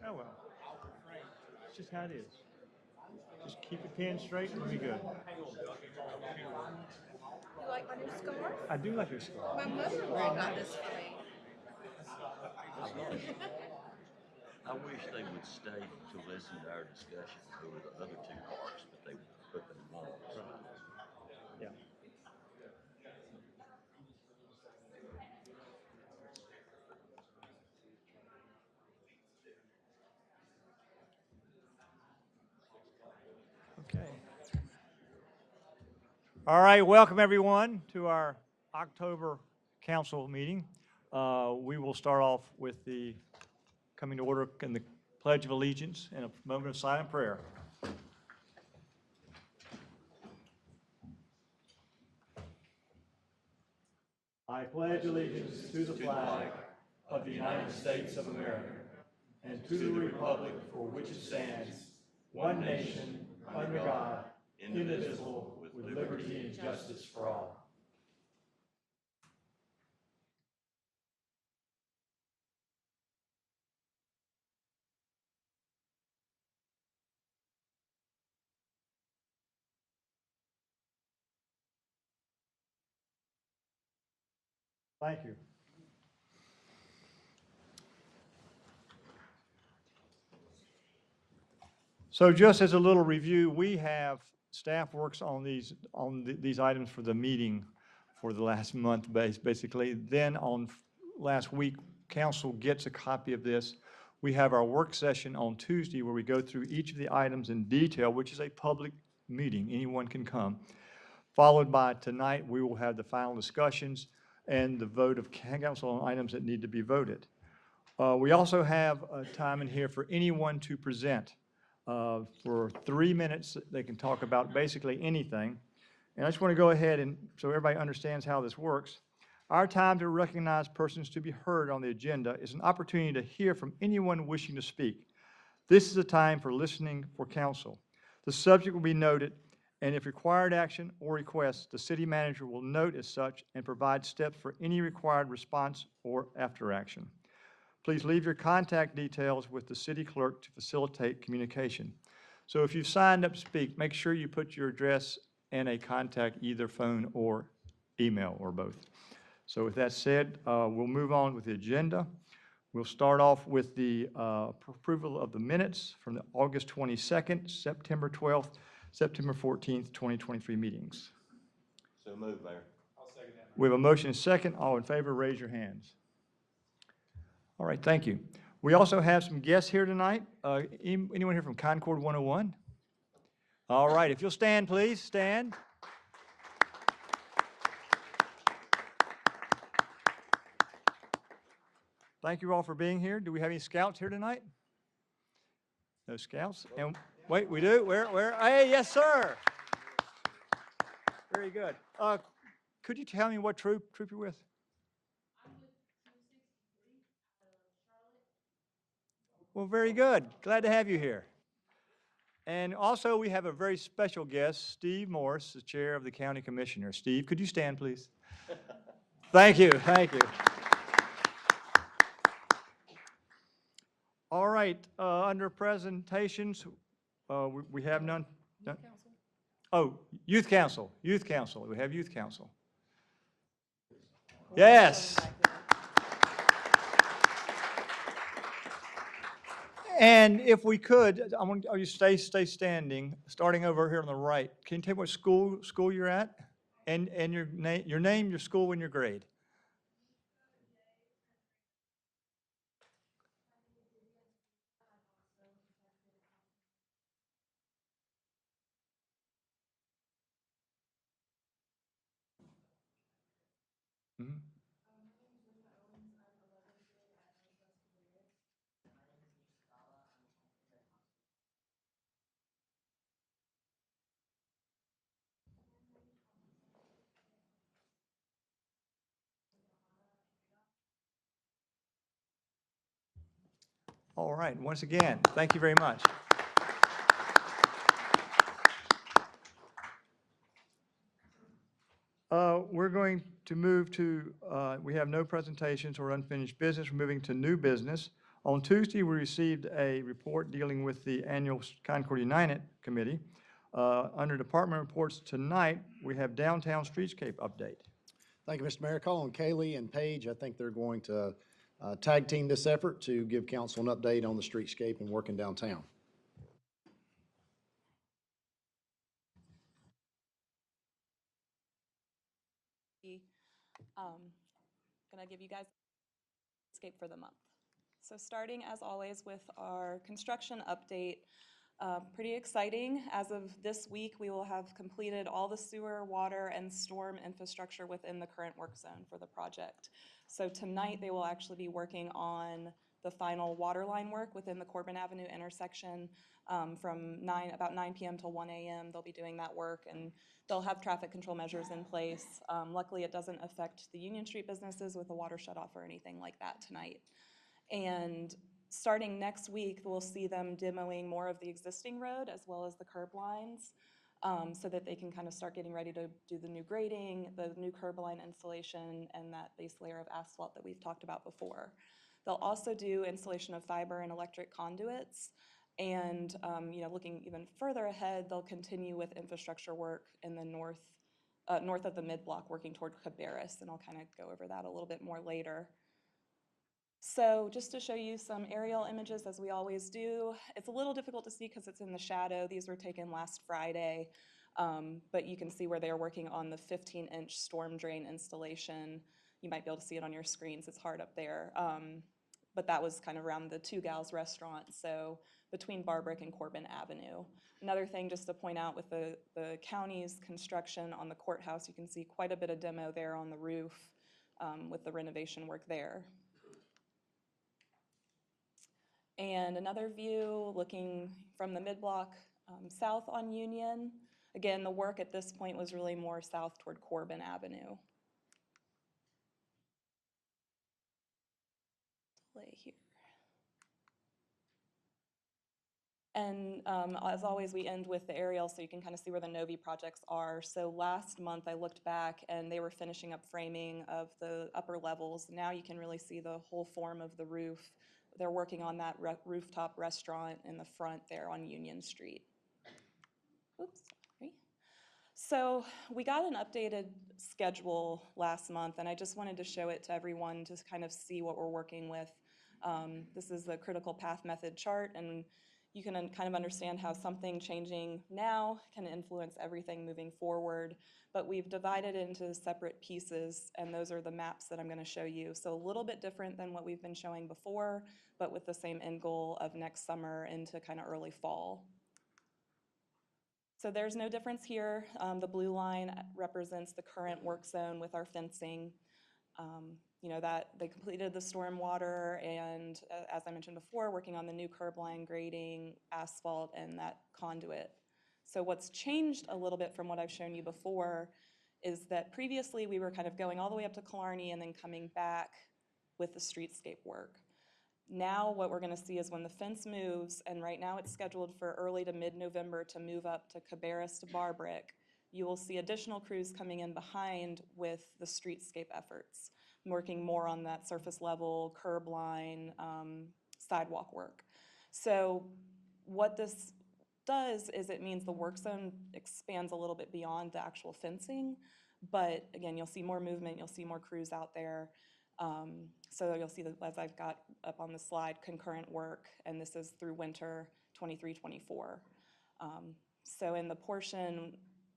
Oh, well. It's just how it is. Just keep your pen straight and we'll be good. You like my new scarf? I do like your scarf. My mother-in-law got this for me. That's nice. I wish they would stay to listen to our discussion over the other two parts, but they put them in one. Yeah. Okay. All right, welcome everyone to our October council meeting. We will start off with the coming to order and the Pledge of Allegiance and a moment of silent prayer. I pledge allegiance to the flag of the United States of America and to the republic for which it stands, one nation, under God, indivisible, with liberty and justice for all. Thank you. So just as a little review, we have, staff works on these items for the meeting for the last month, basically. Then on last week, council gets a copy of this. We have our work session on Tuesday where we go through each of the items in detail, which is a public meeting. Anyone can come. Followed by tonight, we will have the final discussions and the vote of council on items that need to be voted. We also have a time in here for anyone to present. For 3 minutes, they can talk about basically anything. And I just want to go ahead and, so everybody understands how this works. Our time to recognize persons to be heard on the agenda is an opportunity to hear from anyone wishing to speak. This is a time for listening for counsel. The subject will be noted, and if required action or requests, the city manager will note as such and provide steps for any required response or after action. Please leave your contact details with the city clerk to facilitate communication. So if you've signed up to speak, make sure you put your address and a contact, either phone or email or both. So with that said, we'll move on with the agenda. We'll start off with the approval of the minutes from the August 22nd, September 12th, September 14th, 2023 meetings. So move, Mayor. I'll second that. We have a motion and a second. All in favor, raise your hands. All right, thank you. We also have some guests here tonight. Anyone here from Concord 101? All right, if you'll stand, please, stand. Thank you all for being here. Do we have any scouts here tonight? No scouts? And wait, we do? Where? Hey, yes, sir. Very good. Could you tell me what troop you're with? Well, very good. Glad to have you here. And also, we have a very special guest, Steve Morris, the chair of the county commissioner. Steve, could you stand, please? Thank you. Thank you. All right. Under presentations, we have none. Youth council. Oh, youth council. Youth council. We have youth council. Yes. And if we could, I want you stay standing, starting over here on the right. Can you tell me what school you're at, and your name, your school, and your grade? Mm-hmm. All right. Once again, thank you very much. We're going to move to, we have no presentations or unfinished business. We're moving to new business. On Tuesday, we received a report dealing with the annual Concord United Committee. Under department reports tonight, we have downtown streetscape update. Thank you, Mr. Mayor. Calling Kaylee and Paige. I think they're going to tag team this effort to give council an update on the streetscape and working downtown. Gonna give you guys landscape for the month. So starting as always with our construction update, pretty exciting. As of this week, we will have completed all the sewer, water, and storm infrastructure within the current work zone for the project. So tonight, they will actually be working on the final water line work within the Corbin Avenue intersection from about 9 p.m. till 1 a.m. They'll be doing that work, and they'll have traffic control measures in place. Luckily, it doesn't affect the Union Street businesses with a water shutoff or anything like that tonight. And starting next week, we'll see them demoing more of the existing road as well as the curb lines so that they can kind of start getting ready to do the new grading, the new curb line installation, and that base layer of asphalt that we've talked about before. They'll also do installation of fiber and electric conduits. And looking even further ahead, they'll continue with infrastructure work in the north of the mid-block, working toward Cabarrus, and I'll kind of go over that a little bit more later. So just to show you some aerial images, as we always do, it's a little difficult to see because it's in the shadow. These were taken last Friday, but you can see where they're working on the 15-inch storm drain installation. You might be able to see it on your screens. It's hard up there. But that was kind of around the Two Gals restaurant, so between Barbrick and Corbin Avenue. Another thing just to point out with the county's construction on the courthouse, you can see quite a bit of demo there on the roof with the renovation work there. And another view looking from the mid-block south on Union. Again, the work at this point was really more south toward Corbin Avenue. Play here. And as always, we end with the aerial so you can kind of see where the Novi projects are. So last month I looked back and they were finishing up framing of the upper levels. Now you can really see the whole form of the roof. They're working on that rooftop restaurant in the front there on Union Street. Oops, sorry. So we got an updated schedule last month, and I just wanted to show it to everyone to kind of see what we're working with. This is the critical path method chart, and you can kind of understand how something changing now can influence everything moving forward. But we've divided into separate pieces, and those are the maps that I'm going to show you. So a little bit different than what we've been showing before, but with the same end goal of next summer into kind of early fall. So there's no difference here. The blue line represents the current work zone with our fencing. That they completed the stormwater and, as I mentioned before, working on the new curb line grading, asphalt, and that conduit. So what's changed a little bit from what I've shown you before is that previously we were kind of going all the way up to Killarney and then coming back with the streetscape work. Now what we're going to see is when the fence moves, and right now it's scheduled for early to mid-November to move up to Cabarrus to Barbrick, you will see additional crews coming in behind with the streetscape efforts, working more on that surface level, curb line, sidewalk work. So what this does is it means the work zone expands a little bit beyond the actual fencing, but again, you'll see more movement, you'll see more crews out there. So you'll see that, as I've got up on the slide, concurrent work, and this is through winter 23-24. So in the portion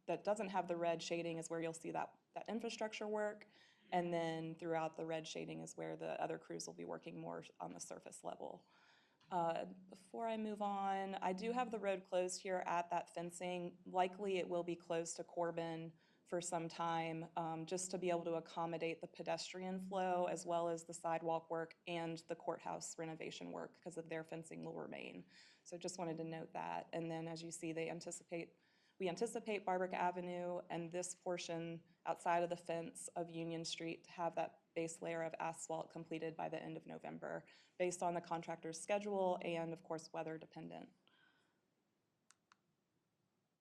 that doesn't have the red shading is where you'll see that infrastructure work, and then throughout the red shading is where the other crews will be working more on the surface level. Before I move on, I do have the road closed here at that fencing. Likely it will be closed to Corbin for some time, just to be able to accommodate the pedestrian flow as well as the sidewalk work and the courthouse renovation work because of their fencing will remain. So just wanted to note that. And then as you see, we anticipate Barbrick Avenue and this portion outside of the fence of Union Street to have that base layer of asphalt completed by the end of November based on the contractor's schedule and of course weather dependent.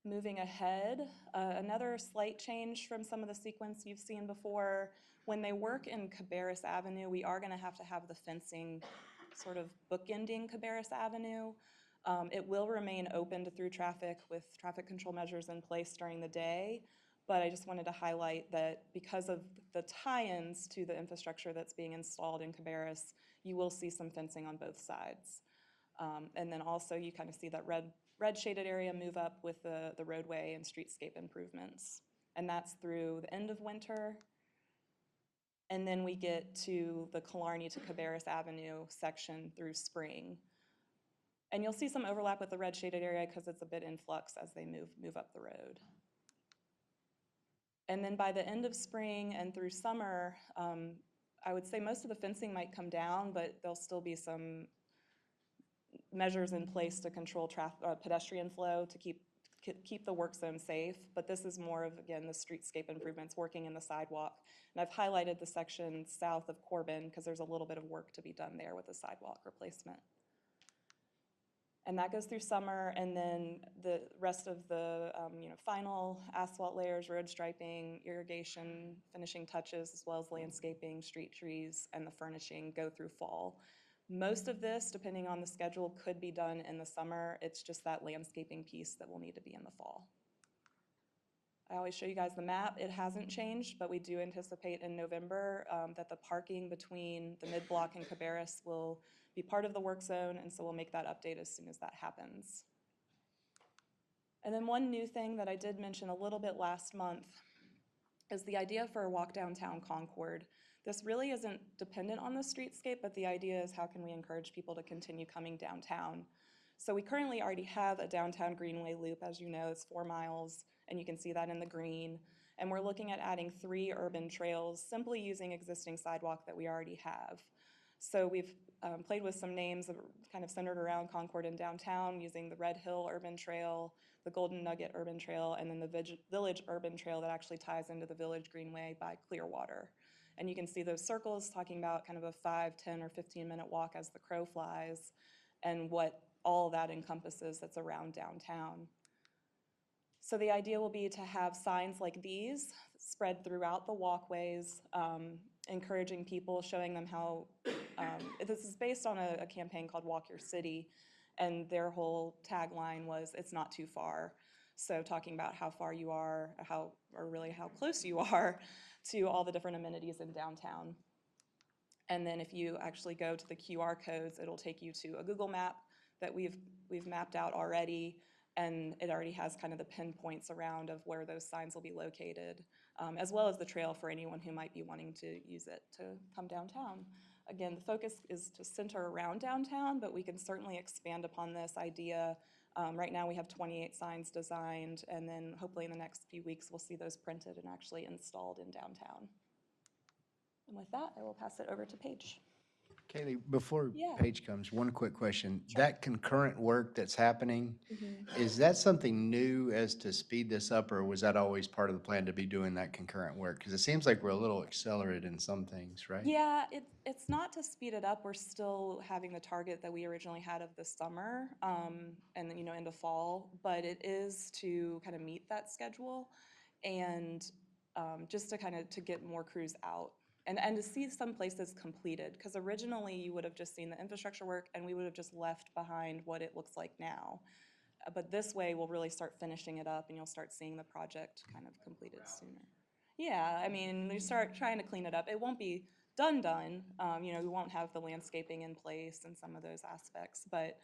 Moving ahead, another slight change from some of the sequence you've seen before. When they work in Cabarrus Avenue, we are going to have the fencing sort of bookending Cabarrus Avenue. It will remain open to through traffic with traffic control measures in place during the day, but I just wanted to highlight that because of the tie-ins to the infrastructure that's being installed in Cabarrus, you will see some fencing on both sides. And then also you kind of see that red shaded area move up with the roadway and streetscape improvements. And that's through the end of winter. And then we get to the Killarney to Cabarrus Avenue section through spring. And you'll see some overlap with the red shaded area because it's a bit in flux as they move up the road. And then by the end of spring and through summer, I would say most of the fencing might come down, but there'll still be some measures in place to control pedestrian flow to keep the work zone safe. But this is more of, again, the streetscape improvements, working in the sidewalk. And I've highlighted the section south of Corbin because there's a little bit of work to be done there with the sidewalk replacement. And that goes through summer, and then the rest of the final asphalt layers, road striping, irrigation, finishing touches, as well as landscaping, street trees, and the furnishing go through fall. Most of this, depending on the schedule, could be done in the summer. It's just that landscaping piece that will need to be in the fall. I always show you guys the map. It hasn't changed, but we do anticipate in November that the parking between the mid-block and Cabarrus will be part of the work zone, and so we'll make that update as soon as that happens. And then one new thing that I did mention a little bit last month is the idea for a walk downtown Concord. This really isn't dependent on the streetscape, but the idea is how can we encourage people to continue coming downtown. So we currently already have a downtown greenway loop, as you know, it's 4 miles, and you can see that in the green. And we're looking at adding 3 urban trails, simply using existing sidewalk that we already have. So we've played with some names that are kind of centered around Concord and downtown, using the Red Hill Urban Trail, the Golden Nugget Urban Trail, and then the Village Urban Trail that actually ties into the Village Greenway by Clearwater. And you can see those circles talking about kind of a 5, 10, or 15-minute walk as the crow flies, and what all that encompasses that's around downtown. So the idea will be to have signs like these spread throughout the walkways, encouraging people, showing them how, this is based on a campaign called Walk Your City, and their whole tagline was, "It's not too far." So talking about how far you are, or really how close you are to all the different amenities in downtown. And then if you actually go to the QR codes, it'll take you to a Google map that we've mapped out already, and it already has kind of the pinpoints around of where those signs will be located, as well as the trail for anyone who might be wanting to use it to come downtown. Again, the focus is to center around downtown, but we can certainly expand upon this idea. Right now we have 28 signs designed, and then hopefully in the next few weeks we'll see those printed and actually installed in downtown. And with that, I will pass it over to Paige. Kaylee, before Yeah. Paige comes, one quick question. That concurrent work that's happening, is that something new as to speed this up, or was that always part of the plan to be doing that concurrent work? Because it seems like we're a little accelerated in some things, right? Yeah, it's not to speed it up. We're still having the target that we originally had of the summer, and then, into fall, but it is to kind of meet that schedule and just to kind of to get more crews out. And to see some places completed, because originally you would have just seen the infrastructure work and we would have just left behind what it looks like now. But this way we'll really start finishing it up and you'll start seeing the project kind of completed sooner. Yeah, I mean, we start trying to clean it up. It won't be done. We won't have the landscaping in place and some of those aspects, but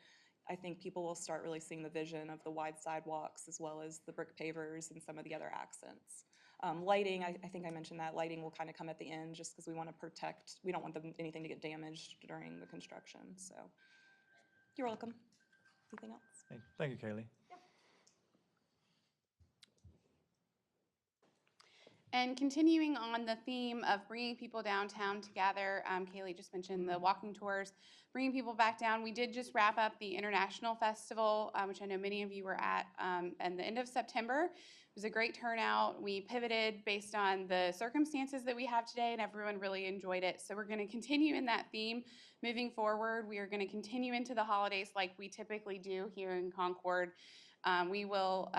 I think people will start really seeing the vision of the wide sidewalks as well as the brick pavers and some of the other accents. Lighting, I think I mentioned that, lighting will kind of come at the end just because we want to protect, we don't want anything to get damaged during the construction, so. You're welcome. Anything else? Thank you, Kaylee. And continuing on the theme of bringing people downtown together, Kaylee just mentioned the walking tours, bringing people back down. We did just wrap up the International Festival, which I know many of you were at the end of September. It was a great turnout. We pivoted based on the circumstances that we have today, and everyone really enjoyed it. So we're going to continue in that theme moving forward. We are going to continue into the holidays like we typically do here in Concord. We will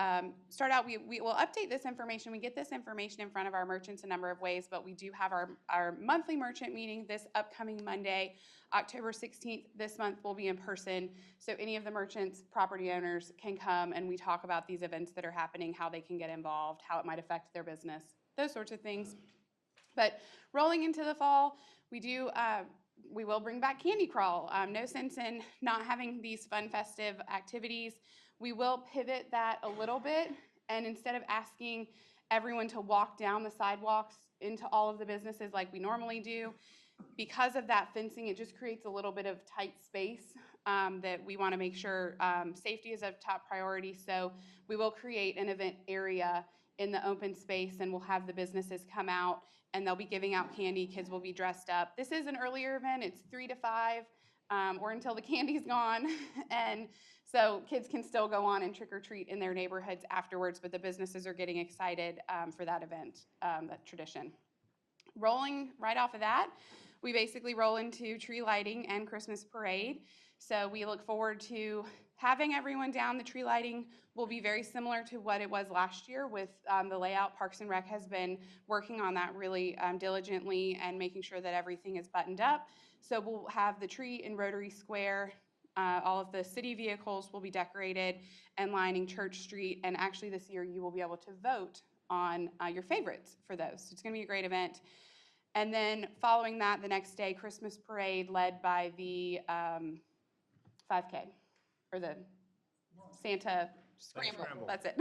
start out, we will update this information. We get this information in front of our merchants a number of ways, but we do have our monthly merchant meeting this upcoming Monday, October 16th. This month will be in person, so any of the merchants, property owners can come and we talk about these events that are happening, how they can get involved, how it might affect their business, those sorts of things. But rolling into the fall, we will bring back Candy Crawl. No sense in not having these fun, festive activities. We will pivot that a little bit, and instead of asking everyone to walk down the sidewalks into all of the businesses like we normally do, because of that fencing, it just creates a little bit of tight space that we want to make sure safety is a top priority. So we will create an event area in the open space, and we'll have the businesses come out and they'll be giving out candy. Kids will be dressed up. This is an earlier event. It's 3 to 5 or until the candy's gone. And so kids can still go on and trick or treat in their neighborhoods afterwards, but the businesses are getting excited for that event, that tradition. Rolling right off of that, we basically roll into tree lighting and Christmas parade. So we look forward to having everyone down. The tree lighting will be very similar to what it was last year with the layout. Parks and Rec has been working on that really diligently and making sure that everything is buttoned up. So we'll have the tree in Rotary Square. All of the city vehicles will be decorated and lining Church Street. And actually this year you will be able to vote on your favorites for those. So it's going to be a great event. And then following that, the next day, Christmas parade led by the 5K, or the Santa Scramble. Scramble. That's it.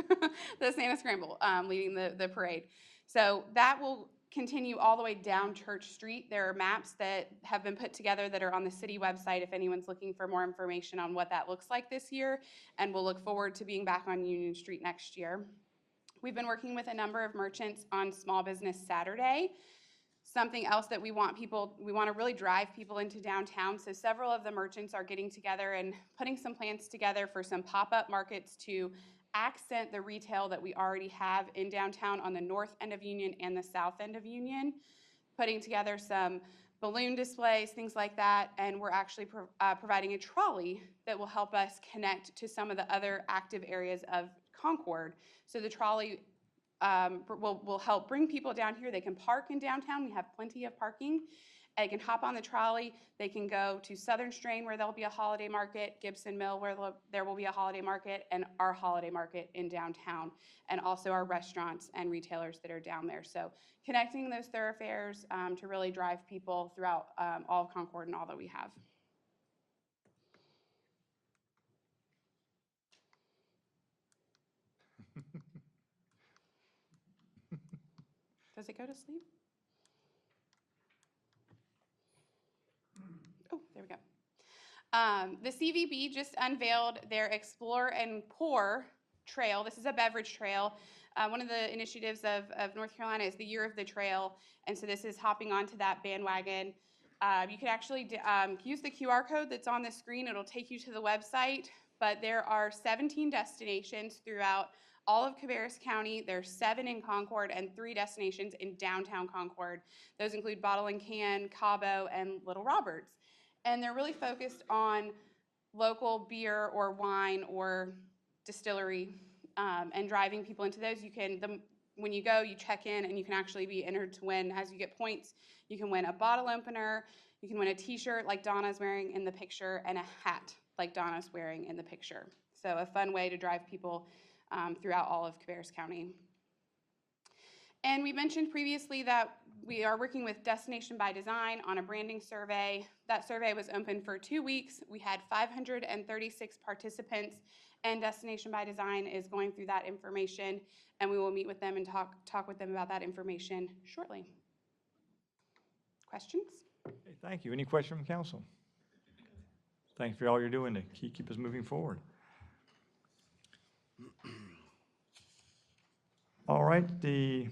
The Santa Scramble, leading the parade. So that will continue all the way down Church Street. There are maps that have been put together that are on the city website if anyone's looking for more information on what that looks like this year. And we'll look forward to being back on Union Street next year. We've been working with a number of merchants on Small Business Saturday. Something else that we want to really drive people into downtown. So several of the merchants are getting together and putting some plans together for some pop-up markets to accent the retail that we already have in downtown on the north end of Union and the south end of Union, putting together some balloon displays, things like that, and we're actually providing a trolley that will help us connect to some of the other active areas of Concord. So the trolley will help bring people down here. They can park in downtown. We have plenty of parking. They can hop on the trolley. They can go to Southern Strain where there'll be a holiday market, Gibson Mill where there will be a holiday market, and our holiday market in downtown, and also our restaurants and retailers that are down there. So connecting those thoroughfares to really drive people throughout all of Concord and all that we have. Does it go to sleep? Oh, there we go. The CVB just unveiled their Explore and Pour Trail. This is a beverage trail. One of the initiatives of North Carolina is the Year of the Trail, and so this is hopping onto that bandwagon. You can actually use the QR code that's on the screen. It'll take you to the website, but there are 17 destinations throughout all of Cabarrus County. There's 7 in Concord and 3 destinations in downtown Concord. Those include Bottle and Can, Cabo, and Little Roberts. And they're really focused on local beer or wine or distillery and driving people into those. When you go, you check in and you can actually be entered to win. As you get points, you can win a bottle opener, you can win a t-shirt like Donna's wearing in the picture, and a hat like Donna's wearing in the picture. So a fun way to drive people throughout all of Cabarrus County. And we mentioned previously that we are working with Destination by Design on a branding survey. That survey was open for 2 weeks. We had 536 participants, and Destination by Design is going through that information, and we will meet with them and talk with them about that information shortly. Questions? Okay, thank you. Any question from council? Thank you for all you're doing to keep us moving forward. All right, the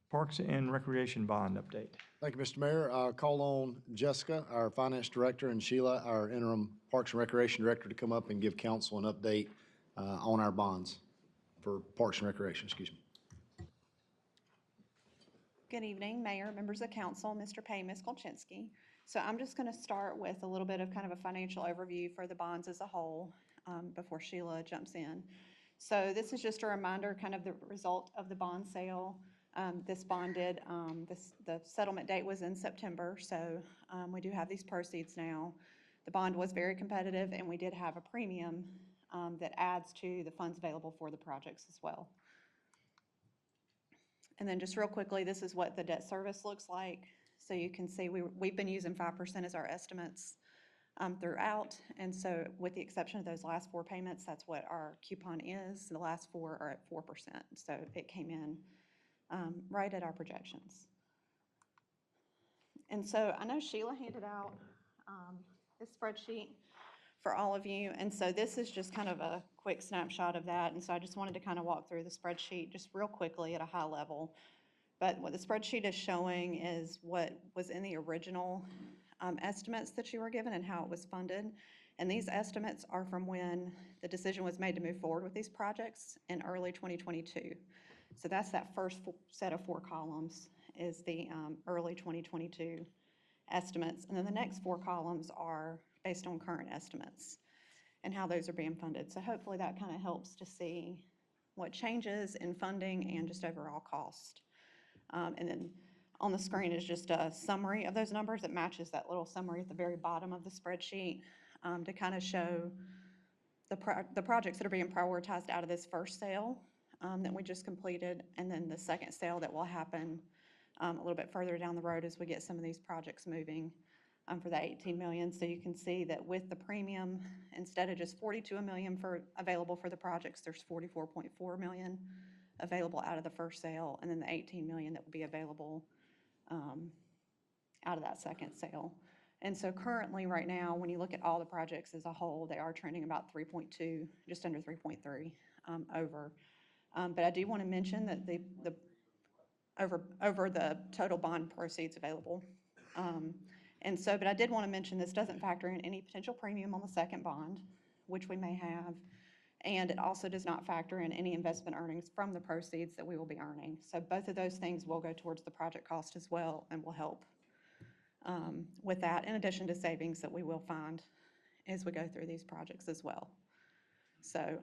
Parks and Recreation Bond update. Thank you, Mr. Mayor. I'll call on Jessica, our Finance Director, and Sheila, our Interim Parks and Recreation Director, to come up and give council an update on our bonds for Parks and Recreation, excuse me. Good evening, Mayor, members of council, Mr. Payne, Ms. Kolchinsky. So I'm just going to start with a little bit of kind of a financial overview for the bonds as a whole. before Sheila jumps in. So this is just a reminder, kind of the result of the bond sale. This bonded, the settlement date was in September, so we do have these proceeds now. The bond was very competitive, and we did have a premium that adds to the funds available for the projects as well. And then just real quickly, this is what the debt service looks like. So you can see we've been using 5% as our estimates throughout. And so with the exception of those last 4 payments, that's what our coupon is. The last 4 are at 4%. So it came in right at our projections. And so I know Sheila handed out this spreadsheet for all of you. And so this is just kind of a quick snapshot of that. And so I just wanted to kind of walk through the spreadsheet just real quickly at a high level. But what the spreadsheet is showing is what was in the original estimates that you were given and how it was funded. And these estimates are from when the decision was made to move forward with these projects in early 2022. So that's that first set of 4 columns is the early 2022 estimates. And then the next 4 columns are based on current estimates and how those are being funded. So hopefully that kind of helps to see what changes in funding and just overall cost. And then on the screen is just a summary of those numbers that matches that little summary at the very bottom of the spreadsheet to kind of show the projects that are being prioritized out of this first sale that we just completed, and then the second sale that will happen a little bit further down the road as we get some of these projects moving for that 18 million. So you can see that with the premium, instead of just 42 million available for the projects, there's 44.4 million available out of the first sale, and then the 18 million that will be available out of that second sale. And so currently, right now, when you look at all the projects as a whole, they are trending about 3.2, just under 3.3 over. But I do want to mention that the over the total bond proceeds available. And so, but I did want to mention this doesn't factor in any potential premium on the second bond, which we may have. And it also does not factor in any investment earnings from the proceeds that we will be earning. So both of those things will go towards the project cost as well and will help with that, in addition to savings that we will find as we go through these projects as well. So,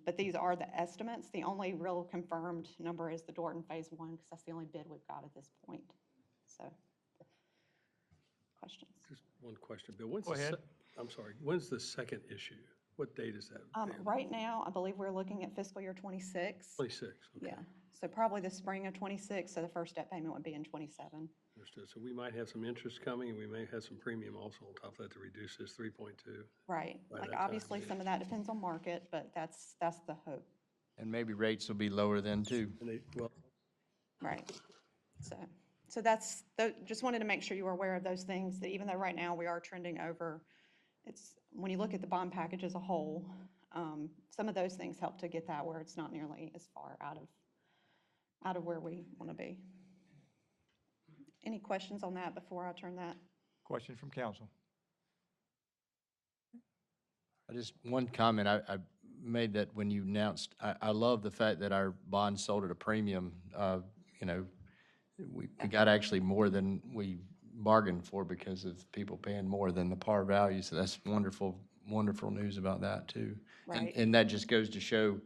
but these are the estimates. The only real confirmed number is the Dorton Phase 1, because that's the only bid we've got at this point. So, questions? Just one question, Bill. When's Go ahead. I'm sorry, when's the second issue? What date is that? Right now, I believe we're looking at fiscal year 26. 26, okay. Yeah, so probably the spring of 26, so the first debt payment would be in 27. Understood. So we might have some interest coming, and we may have some premium also on top of that to reduce this 3.2. Right, By like that time, obviously yeah. some of that depends on market, but that's the hope, And maybe rates will be lower then too. And well, right? So that's, just wanted to make sure you were aware of those things, that even though right now we are trending over, it's, when you look at the bond package as a whole, some of those things help to get that where it's not nearly as far out of where we want to be. Any questions on that before I turn that? Question from council. One comment I made that when you announced, I love the fact that our bonds sold at a premium. You know, we got actually more than we bargained for because of people paying more than the par value. So that's wonderful, wonderful news about that too. Right. And that just goes to show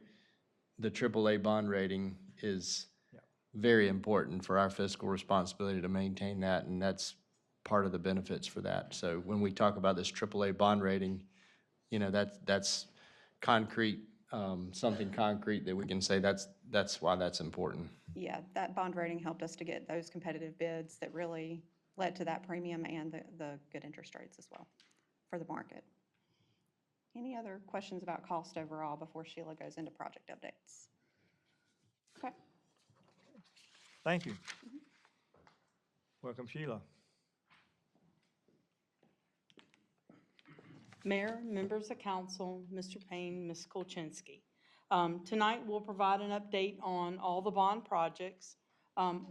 the AAA bond rating is Yeah. very important for our fiscal responsibility to maintain that, and that's part of the benefits for that. So when we talk about this AAA bond rating, you know, that's concrete, something concrete that we can say that's why that's important. Yeah, that bond rating helped us to get those competitive bids that really led to that premium and the good interest rates as well for the market. Any other questions about cost overall before Sheila goes into project updates? Okay. Thank you. Welcome, Sheila. Mayor, members of council, Mr. Payne, Ms. Kolchinsky. Tonight, we'll provide an update on all the bond projects.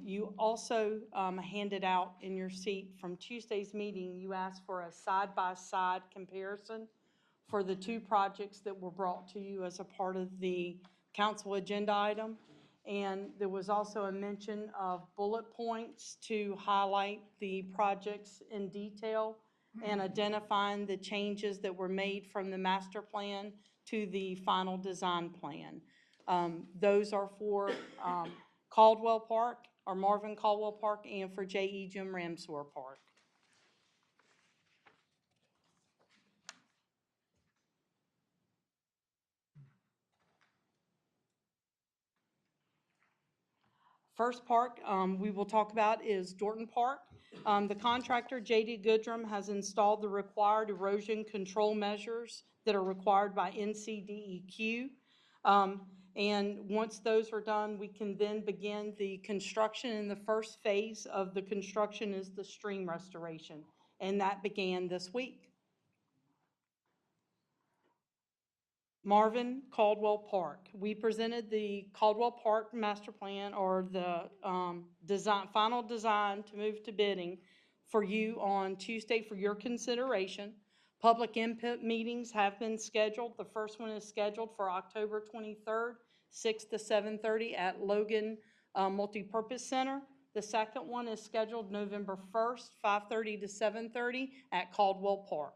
You also handed out in your seat from Tuesday's meeting, you asked for a side-by-side comparison for the 2 projects that were brought to you as a part of the council agenda item. And there was also a mention of bullet points to highlight the projects in detail and identifying the changes that were made from the master plan to the final design plan. Those are for Caldwell Park, or Marvin Caldwell Park, and for J.E. Jim Ramsor Park. First park we will talk about is Dorton Park. The contractor, J.D. Goodrum, has installed the required erosion control measures that are required by NCDEQ. And once those are done, we can then begin the construction. And the first phase of the construction is the stream restoration, and that began this week. Marvin Caldwell Park. We presented the Caldwell Park master plan, or the final design to move to bidding for you on Tuesday for your consideration. Public input meetings have been scheduled. The first one is scheduled for October 23rd, 6 to 7:30 at Logan Multipurpose Center. The second one is scheduled November 1st, 5:30 to 7:30 at Caldwell Park.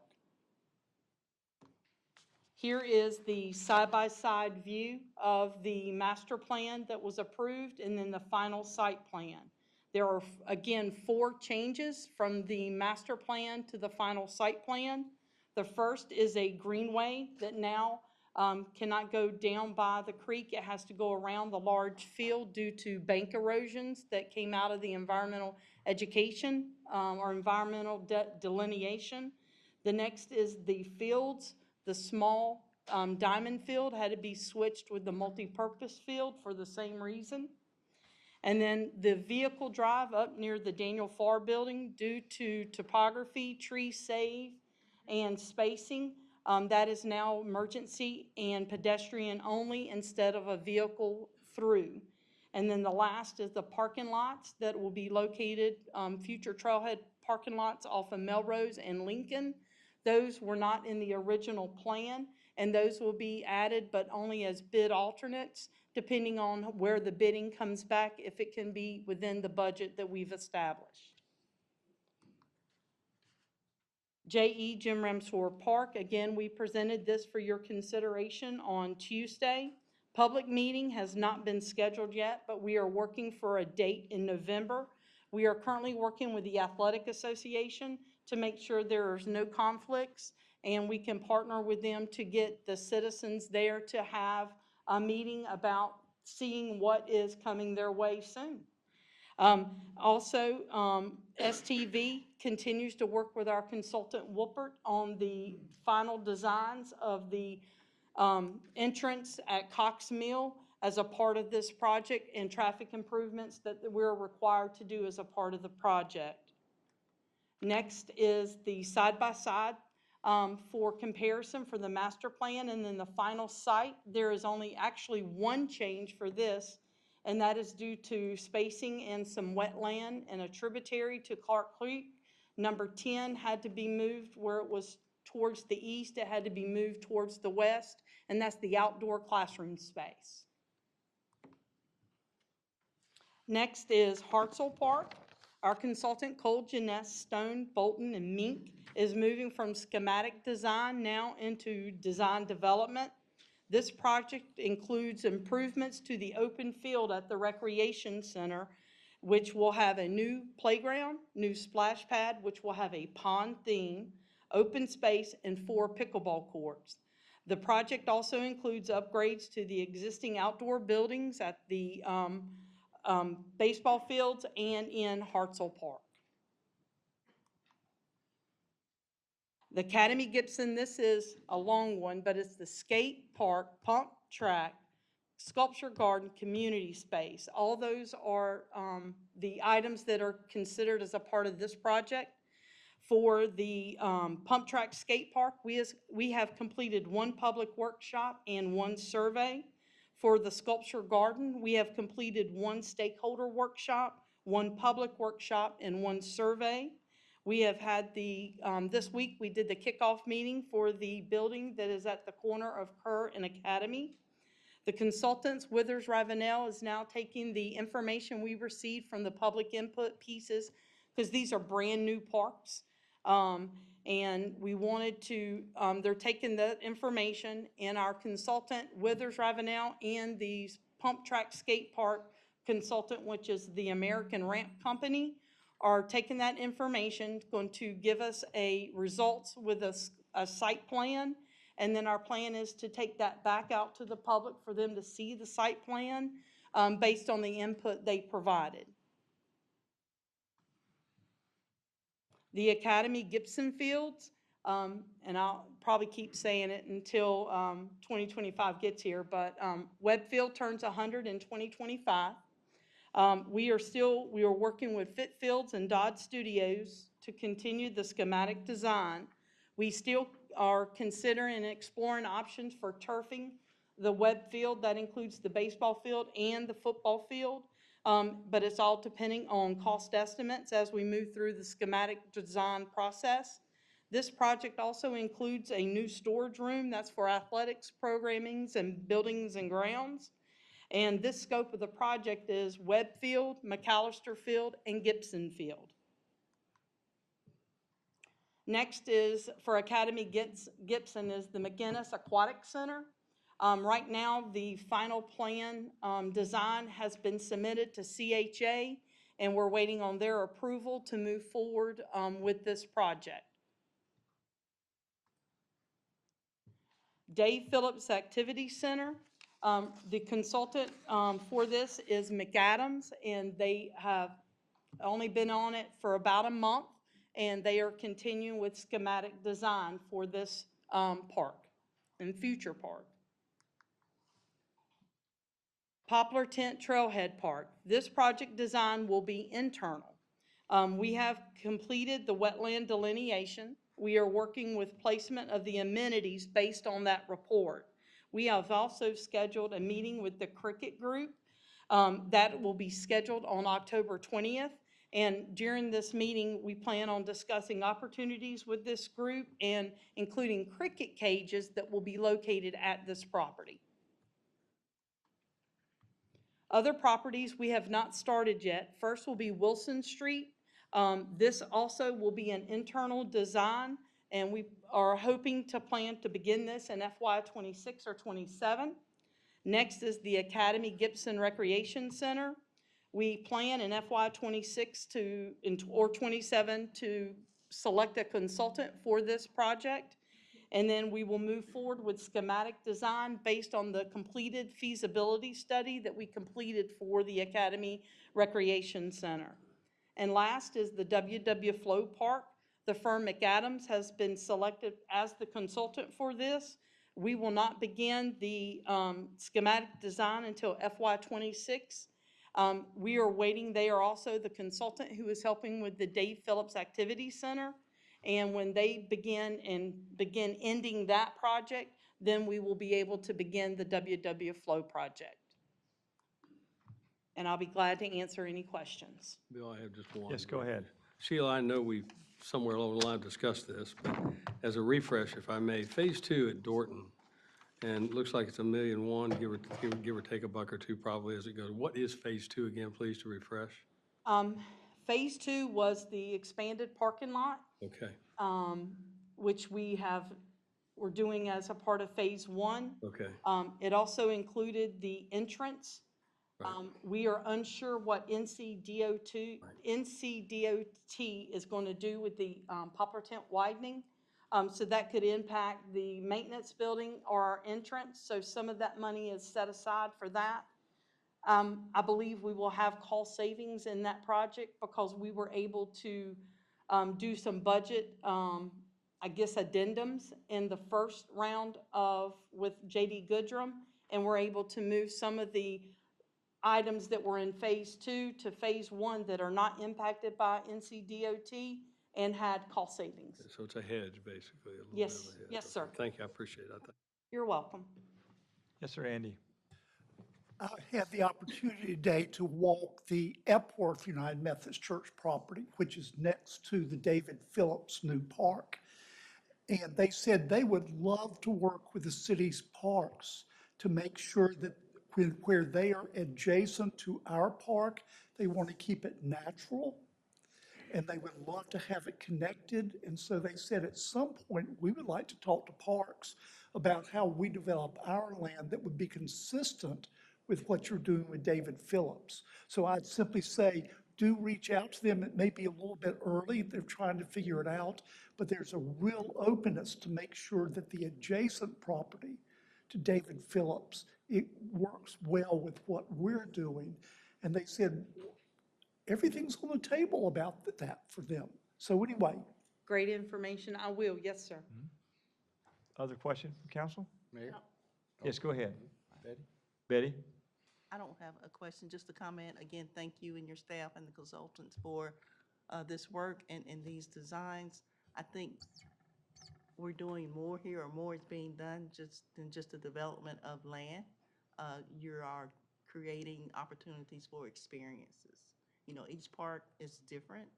Here is the side-by-side view of the master plan that was approved and then the final site plan. There are, again, 4 changes from the master plan to the final site plan. The first is a greenway that now cannot go down by the creek. It has to go around the large field due to bank erosions that came out of the environmental education or environmental delineation. The next is the fields. The small diamond field had to be switched with the multi-purpose field for the same reason. And then the vehicle drive up near the Daniel Farr building, due to topography, tree save, and spacing, that is now emergency and pedestrian only instead of a vehicle through. And then the last is the parking lots that will be located, future trailhead parking lots off of Melrose and Lincoln. Those were not in the original plan, and those will be added, but only as bid alternates, depending on where the bidding comes back, if it can be within the budget that we've established. J.E. Jim Ramsor Park, again, we presented this for your consideration on Tuesday. Public meeting has not been scheduled yet, but we are working for a date in November. We are currently working with the Athletic Association to make sure there's no conflicts, and we can partner with them to get the citizens there to have a meeting about seeing what is coming their way soon. STV continues to work with our consultant Wolpert on the final designs of the entrance at Cox Mill as a part of this project, and traffic improvements that we're required to do as a part of the project. Next is the side-by-side for comparison for the master plan, and then the final site. There is only actually one change for this, and that is due to spacing and some wetland and a tributary to Clark Creek. Number 10 had to be moved where it was towards the east. It had to be moved towards the west, and that's the outdoor classroom space. Next is Hartzell Park. Our consultant, Cole, Janess, Stone, Bolton, and Mink, is moving from schematic design now into design development. This project includes improvements to the open field at the Recreation Center, which will have a new playground, new splash pad, which will have a pond theme, open space, and 4 pickleball courts. The project also includes upgrades to the existing outdoor buildings at the baseball fields and in Hartzell Park. The Academy Gibson, this is a long one, but it's the skate park, pump track, sculpture garden, community space. All those are the items that are considered as a part of this project. For the pump track skate park, we have completed 1 public workshop and 1 survey. For the sculpture garden, we have completed 1 stakeholder workshop, 1 public workshop, and 1 survey. We have had this week we did the kickoff meeting for the building that is at the corner of Kerr and Academy. The consultants, Withers Ravenel, is now taking the information we received from the public input pieces, because these are brand new parks, And we wanted to, they're taking that information, and our consultant, Withers Ravenel, and the Pump Track Skate Park consultant, which is the American Ramp Company, are taking that information, going to give us results with a site plan. And then our plan is to take that back out to the public for them to see the site plan, based on the input they provided. The Academy Gibson Fields, and I'll probably keep saying it until 2025 gets here, but Webb Field turns 100 in 2025. We are working with Fit Fields and Dodd Studios to continue the schematic design. We still are considering and exploring options for turfing the Webb Field. That includes the baseball field and the football field. But it's all depending on cost estimates as we move through the schematic design process. This project also includes a new storage room that's for athletics, programmings, and buildings and grounds. And this scope of the project is Webb Field, McAllister Field, and Gibson Field. Next is, for Academy Gibson, is the McGinnis Aquatic Center. Right now, the final plan design has been submitted to CHA, and we're waiting on their approval to move forward with this project. Dave Phillips Activity Center. The consultant for this is McAdams, and they have only been on it for about a month, and they are continuing with schematic design for this park and future park. Poplar Tent Trailhead Park. This project design will be internal. We have completed the wetland delineation. We are working with placement of the amenities based on that report. We have also scheduled a meeting with the Cricket Group that will be scheduled on October 20th. And during this meeting, we plan on discussing opportunities with this group and including cricket cages that will be located at this property. Other properties we have not started yet. First will be Wilson Street. This also will be an internal design, and we are hoping to plan to begin this in FY '26 or '27. Next is the Academy Gibson Recreation Center. We plan in FY '26 or '27 to select a consultant for this project. And then we will move forward with schematic design based on the completed feasibility study that we completed for the Academy Recreation Center. And last is the WW Flow Park. The firm McAdams has been selected as the consultant for this. We will not begin the schematic design until FY '26. We are waiting. They are also the consultant who is helping with the Dave Phillips Activity Center. And when they begin ending that project, then we will be able to begin the WW Flow project. And I'll be glad to answer any questions. Bill, I have just one. Yes, go ahead. Sheila, I know we've somewhere along the line discussed this, but as a refresh, if I may, Phase 2 at Dorton, and it looks like it's $1.1 million, give or take a buck or two probably as it goes. What is Phase 2 again, please, to refresh? Phase 2 was the expanded parking lot, Okay, which we're doing as a part of Phase 1. okay. It also included the entrance. Right. We are unsure what NCDOT is going to do with the Poplar Tent widening. So that could impact the maintenance building or our entrance. So some of that money is set aside for that. I believe we will have cost savings in that project because we were able to do some budget, addendums in the first round with J.D. Goodrum, and we're able to move some of the items that were in Phase 2 to Phase 1 that are not impacted by NCDOT and had cost savings. So it's a hedge, basically. A little Yes. bit of a hedge. Yes, sir. Thank you, I appreciate it. You're welcome. Yes, sir, Andy. I had the opportunity today to walk the Epworth United Methodist Church property, which is next to the David Phillips new park. And they said they would love to work with the city's parks to make sure that where they are adjacent to our park, they want to keep it natural. and they would love to have it connected. And so they said at some point, we would like to talk to Parks about how we develop our land that would be consistent with what you're doing with David Phillips. So I'd simply say, do reach out to them. It may be a little bit early. They're trying to figure it out, but there's a real openness to make sure that the adjacent property to David Phillips, it works well with what we're doing. And they said, everything's on the table about that for them. So anyway, Great information. I will. Yes, sir. Other question from council? Mayor? Yes, go ahead. Betty? Betty? I don't have a question, just a comment. Again, thank you and your staff and the consultants for this work and these designs. I think we're doing more here, or more is being done than just the development of land. You are creating opportunities for experiences. You know, each park is different.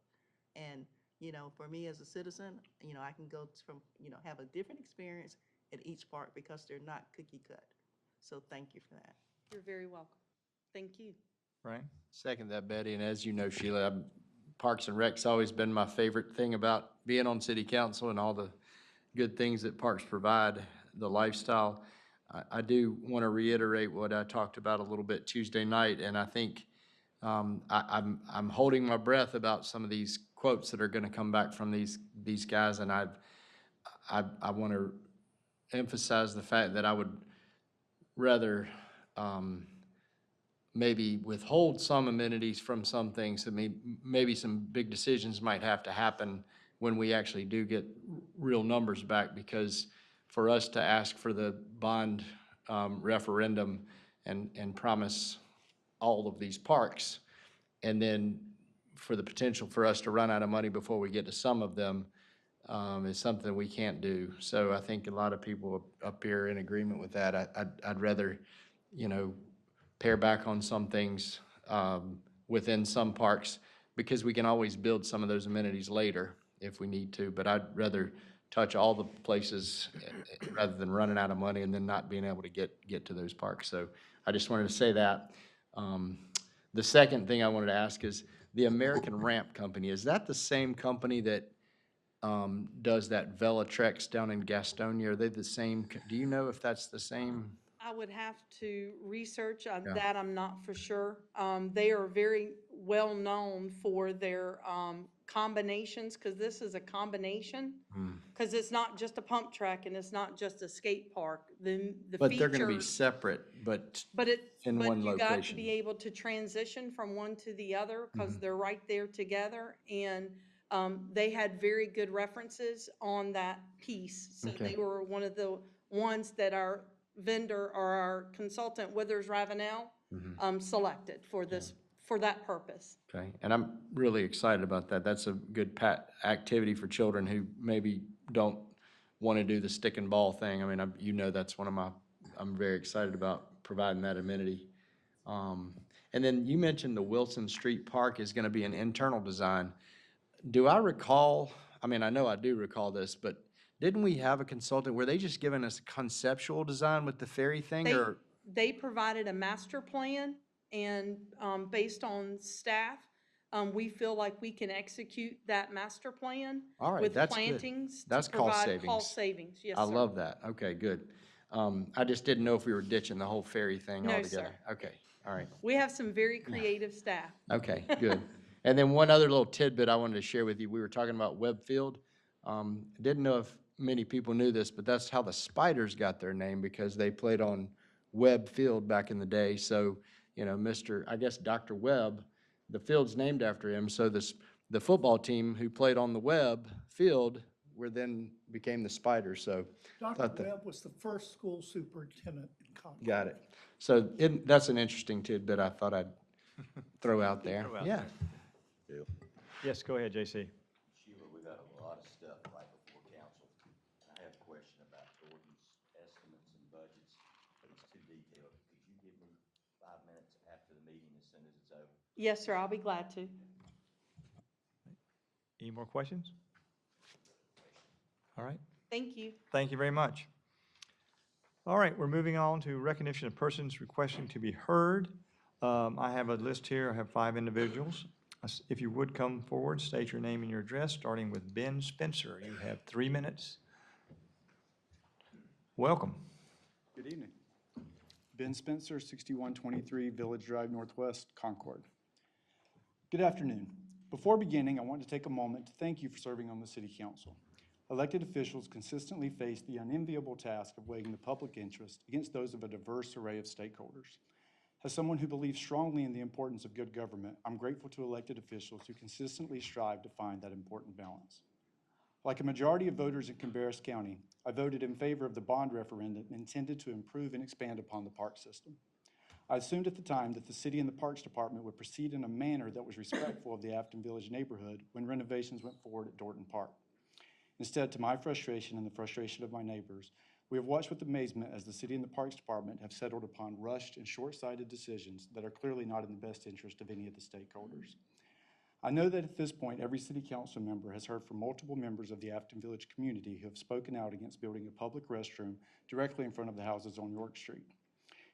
And, you know, for me as a citizen, you know, I can go from, you know, have a different experience at each park because they're not cookie cut. So thank you for that. You're very welcome. Thank you. Right? Second that, Betty, and as you know, Sheila, Parks and Rec's always been my favorite thing about being on city council and all the good things that parks provide, the lifestyle. I do want to reiterate what I talked about a little bit Tuesday night, and I think I'm holding my breath about some of these quotes that are going to come back from these guys, and I want to emphasize the fact that I would rather maybe withhold some amenities from some things. That maybe some big decisions might have to happen when we actually do get real numbers back, because for us to ask for the bond referendum and promise all of these parks, and then for the potential for us to run out of money before we get to some of them, is something we can't do. So I think a lot of people up here are in agreement with that. I'd rather, you know, pare back on some things within some parks, because we can always build some of those amenities later if we need to. But I'd rather touch all the places rather than running out of money and then not being able to get to those parks. So I just wanted to say that. The second thing I wanted to ask is the American Ramp Company. Is that the same company that does that Velatrex down in Gastonia? Are they the same? Do you know if that's the same? I would have to research on Yeah. that. I'm not for sure. They are very well known for their combinations, because this is a combination. Because it's not just a pump track and it's not just a skate park. The But they're going to be features- separate, but But in one you got to location. be able to transition from one to the other, because they're right there together. And they had very good references on that piece. So Okay. they were one of the ones that our vendor or our consultant, Withers Ravenel, selected for this, for that purpose. Okay, and I'm really excited about that. That's a good activity for children who maybe don't want to do the stick and ball thing. I mean, you know, that's one of I'm very excited about providing that amenity. And then you mentioned the Wilson Street Park is going to be an internal design. Do I recall, I mean, I know I do recall this, but didn't we have a consultant, were they just giving us a conceptual design with the ferry thing, or? They provided a master plan, and based on staff, we feel like we can execute that master plan All right, with that's good. plantings to That's cost provide savings. cost savings. Yes, I sir. love that. Okay, good. I just didn't know if we were ditching the whole ferry thing No, altogether. sir. Okay, all right. We have some very creative staff. Okay, good. And then one other little tidbit I wanted to share with you. We were talking about Webb Field. Didn't know if many people knew this, but that's how the Spiders got their name, because they played on Webb Field back in the day. So, you know, I guess Dr. Webb, the field's named after him. So the football team who played on the Webb Field became the Spiders. So Dr. thought that- Webb was the first school superintendent in Concord. got it. So that's an interesting tidbit I thought I'd throw out there. Throw out Yeah. Bill? Yes, go ahead, JC. Sheila, we've got a lot of stuff right before council. I have a question about Gordon's estimates and budgets, but it's too detailed. Could you give me 5 minutes after the meeting as soon as it's over? Yes, sir, I'll be glad to. Any more questions? All right. Thank you. Thank you very much. All right, we're moving on to recognition of persons requesting to be heard. I have a list here. I have 5 individuals. If you would come forward, state your name and your address, starting with Ben Spencer. You have 3 minutes. Welcome. Good evening. Ben Spencer, 6123 Village Drive Northwest, Concord. Good afternoon. Before beginning, I want to take a moment to thank you for serving on the City Council. Elected officials consistently face the unenviable task of weighing the public interest against those of a diverse array of stakeholders. As someone who believes strongly in the importance of good government, I'm grateful to elected officials who consistently strive to find that important balance. Like a majority of voters in Cabarrus County, I voted in favor of the bond referendum intended to improve and expand upon the park system. I assumed at the time that the city and the Parks Department would proceed in a manner that was respectful of the Afton Village neighborhood when renovations went forward at Dorton Park. Instead, to my frustration and the frustration of my neighbors, we have watched with amazement as the city and the Parks Department have settled upon rushed and short-sighted decisions that are clearly not in the best interest of any of the stakeholders. I know that at this point, every city council member has heard from multiple members of the Afton Village community who have spoken out against building a public restroom directly in front of the houses on York Street.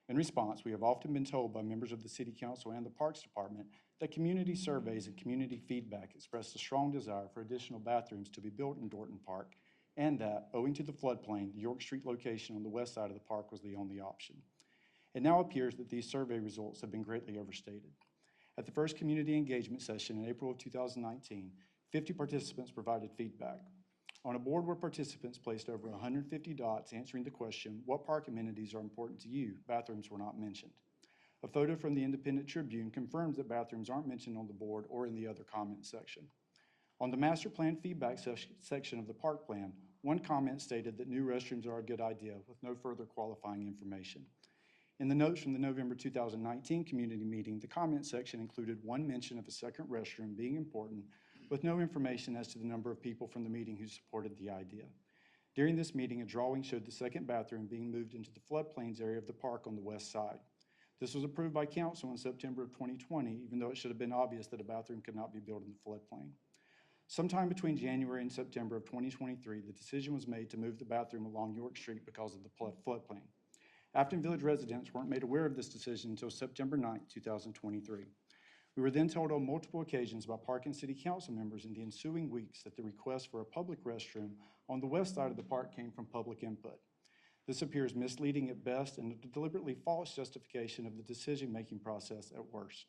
In response, we have often been told by members of the City Council and the Parks Department that community surveys and community feedback expressed a strong desire for additional bathrooms to be built in Dorton Park, and that, owing to the floodplain, the York Street location on the west side of the park was the only option. It now appears that these survey results have been greatly overstated. At the first community engagement session in April of 2019, 50 participants provided feedback. On a board where participants placed over 150 dots answering the question, "What park amenities are important to you?" bathrooms were not mentioned. A photo from the Independent Tribune confirms that bathrooms aren't mentioned on the board or in the other comments section. On the master plan feedback section of the park plan, one comment stated that new restrooms are a good idea with no further qualifying information. In the notes from the November 2019 community meeting, the comment section included one mention of a second restroom being important with no information as to the number of people from the meeting who supported the idea. During this meeting, a drawing showed the second bathroom being moved into the floodplains area of the park on the west side. This was approved by council in September of 2020, even though it should have been obvious that a bathroom could not be built in the floodplain. Sometime between January and September of 2023, the decision was made to move the bathroom along York Street because of the floodplain. Afton Village residents weren't made aware of this decision until September 9, 2023. We were then told on multiple occasions by Park and City Council members in the ensuing weeks that the request for a public restroom on the west side of the park came from public input. This appears misleading at best and a deliberately false justification of the decision-making process at worst.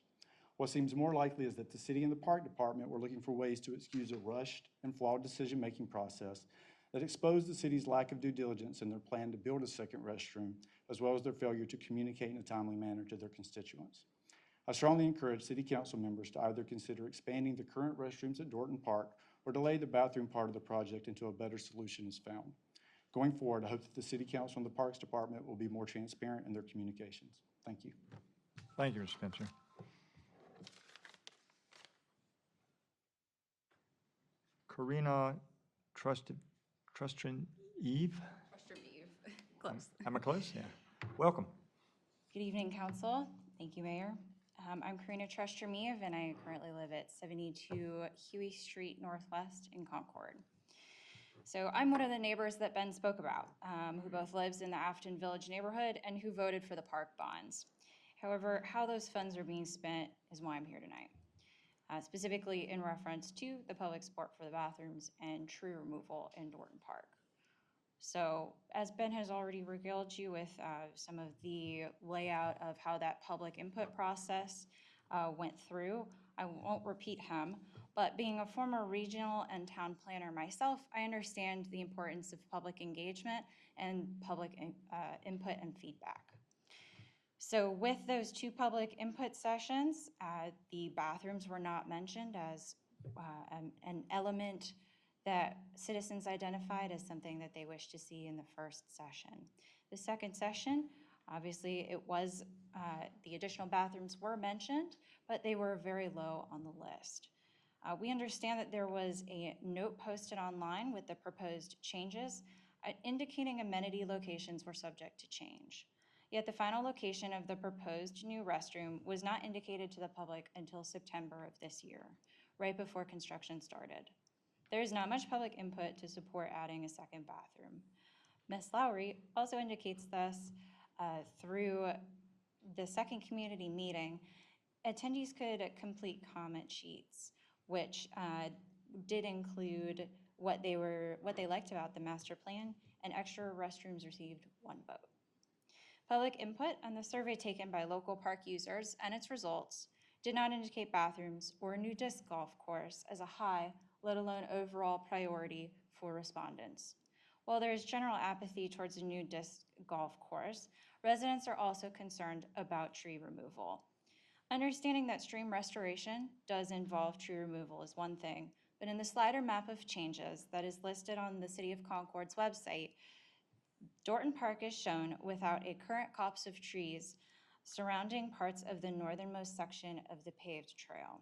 What seems more likely is that the city and the Park Department were looking for ways to excuse a rushed and flawed decision-making process that exposed the city's lack of due diligence in their plan to build a second restroom, as well as their failure to communicate in a timely manner to their constituents. I strongly encourage City Council members to either consider expanding the current restrooms at Dorton Park or delay the bathroom part of the project until a better solution is found. Going forward, I hope that the City Council and the Parks Department will be more transparent in their communications. Thank you. Thank you, Mr. Spencer. Karina Trustrin Eve? Close. Am I close? Yeah. Welcome. Good evening, Council. Thank you, Mayor. I'm Karina Trustramiev, and I currently live at 72 Huey Street Northwest in Concord. So I'm one of the neighbors that Ben spoke about, who both lives in the Afton Village neighborhood and who voted for the park bonds. However, how those funds are being spent is why I'm here tonight, specifically in reference to the public support for the bathrooms and tree removal in Dorton Park. So as Ben has already regaled you with some of the layout of how that public input process went through, I won't repeat him, but being a former regional and town planner myself, I understand the importance of public engagement and public input and feedback. So with those two public input sessions, the bathrooms were not mentioned as an element that citizens identified as something that they wish to see in the first session. The second session, obviously it was, the additional bathrooms were mentioned, but they were very low on the list. We understand that there was a note posted online with the proposed changes, indicating amenity locations were subject to change. Yet the final location of the proposed new restroom was not indicated to the public until September of this year, right before construction started. There is not much public input to support adding a second bathroom. Ms. Lowry also indicates thus through the second community meeting Attendees could complete comment sheets, which did include what they liked about the master plan, and extra restrooms received 1 vote. Public input on the survey taken by local park users and its results did not indicate bathrooms or a new disc golf course as a high, let alone overall priority for respondents. While there is general apathy towards a new disc golf course, residents are also concerned about tree removal. Understanding that stream restoration does involve tree removal is one thing, but in the slider map of changes that is listed on the City of Concord's website, Dorton Park is shown without a current copse of trees surrounding parts of the northernmost section of the paved trail.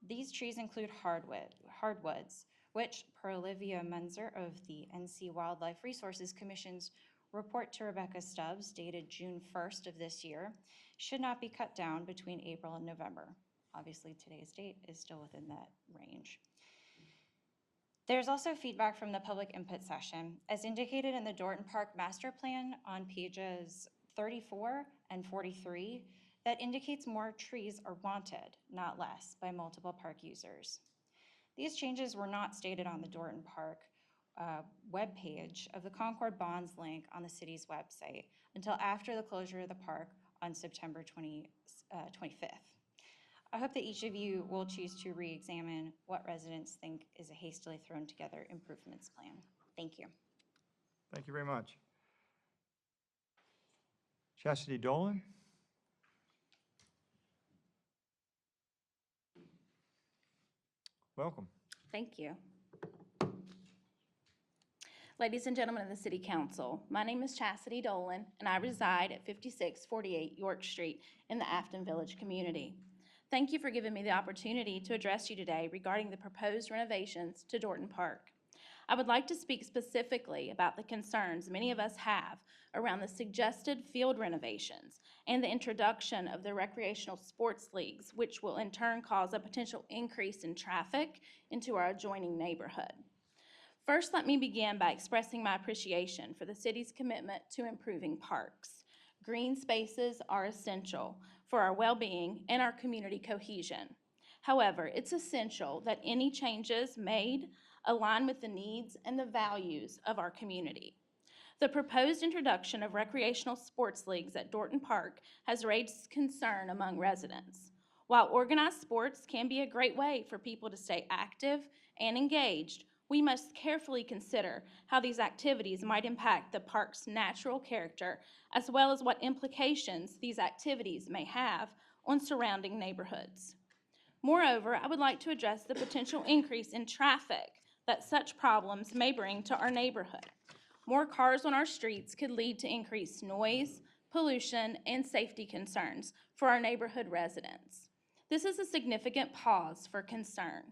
These trees include hardwoods, which, per Olivia Menzer of the NC Wildlife Resources Commission's report to Rebecca Stubbs, dated June 1st of this year, should not be cut down between April and November. Obviously, today's date is still within that range. There's also feedback from the public input session, as indicated in the Dorton Park Master Plan on pages 34 and 43, that indicates more trees are wanted, not less, by multiple park users. These changes were not stated on the Dorton Park webpage of the Concord Bonds link on the city's website until after the closure of the park on September 25th. I hope that each of you will choose to re-examine what residents think is a hastily thrown together improvements plan. Thank you. Thank you very much. Chastity Dolan? Welcome. Thank you. Ladies and gentlemen of the City Council, my name is Chastity Dolan, and I reside at 5648 York Street in the Afton Village community. Thank you for giving me the opportunity to address you today regarding the proposed renovations to Dorton Park. I would like to speak specifically about the concerns many of us have around the suggested field renovations and the introduction of the recreational sports leagues, which will in turn cause a potential increase in traffic into our adjoining neighborhood. First, let me begin by expressing my appreciation for the city's commitment to improving parks. Green spaces are essential for our well-being and our community cohesion. However, it's essential that any changes made align with the needs and the values of our community. The proposed introduction of recreational sports leagues at Dorton Park has raised concern among residents. While organized sports can be a great way for people to stay active and engaged, we must carefully consider how these activities might impact the park's natural character, as well as what implications these activities may have on surrounding neighborhoods. Moreover, I would like to address the potential increase in traffic that such problems may bring to our neighborhood. More cars on our streets could lead to increased noise, pollution, and safety concerns for our neighborhood residents. This is a significant cause for concern.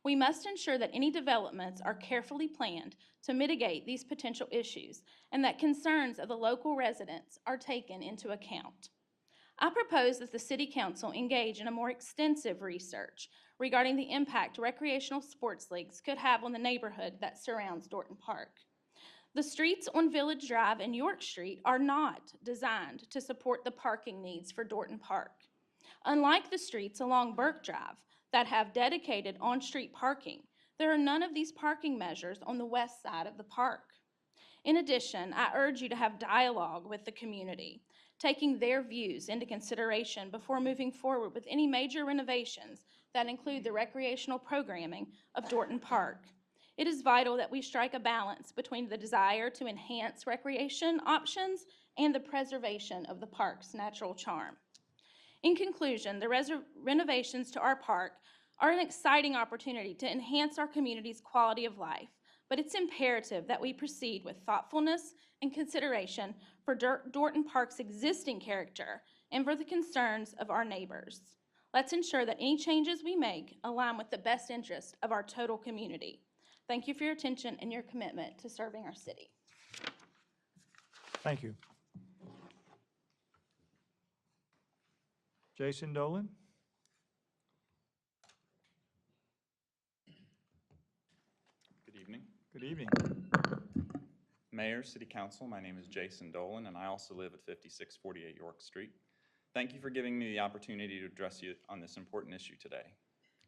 We must ensure that any developments are carefully planned to mitigate these potential issues and that concerns of the local residents are taken into account. I propose that the City Council engage in a more extensive research regarding the impact recreational sports leagues could have on the neighborhood that surrounds Dorton Park. The streets on Village Drive and York Street are not designed to support the parking needs for Dorton Park. Unlike the streets along Burke Drive that have dedicated on-street parking, there are none of these parking measures on the west side of the park. In addition, I urge you to have dialogue with the community, taking their views into consideration before moving forward with any major renovations that include the recreational programming of Dorton Park. It is vital that we strike a balance between the desire to enhance recreation options and the preservation of the park's natural charm. In conclusion, the renovations to our park are an exciting opportunity to enhance our community's quality of life, but it's imperative that we proceed with thoughtfulness and consideration for Dorton Park's existing character and for the concerns of our neighbors. Let's ensure that any changes we make align with the best interest of our total community. Thank you for your attention and your commitment to serving our city. Thank you. Jason Dolan? Good evening. Good evening. Mayor, City Council, my name is Jason Dolan, and I also live at 5648 York Street. Thank you for giving me the opportunity to address you on this important issue today.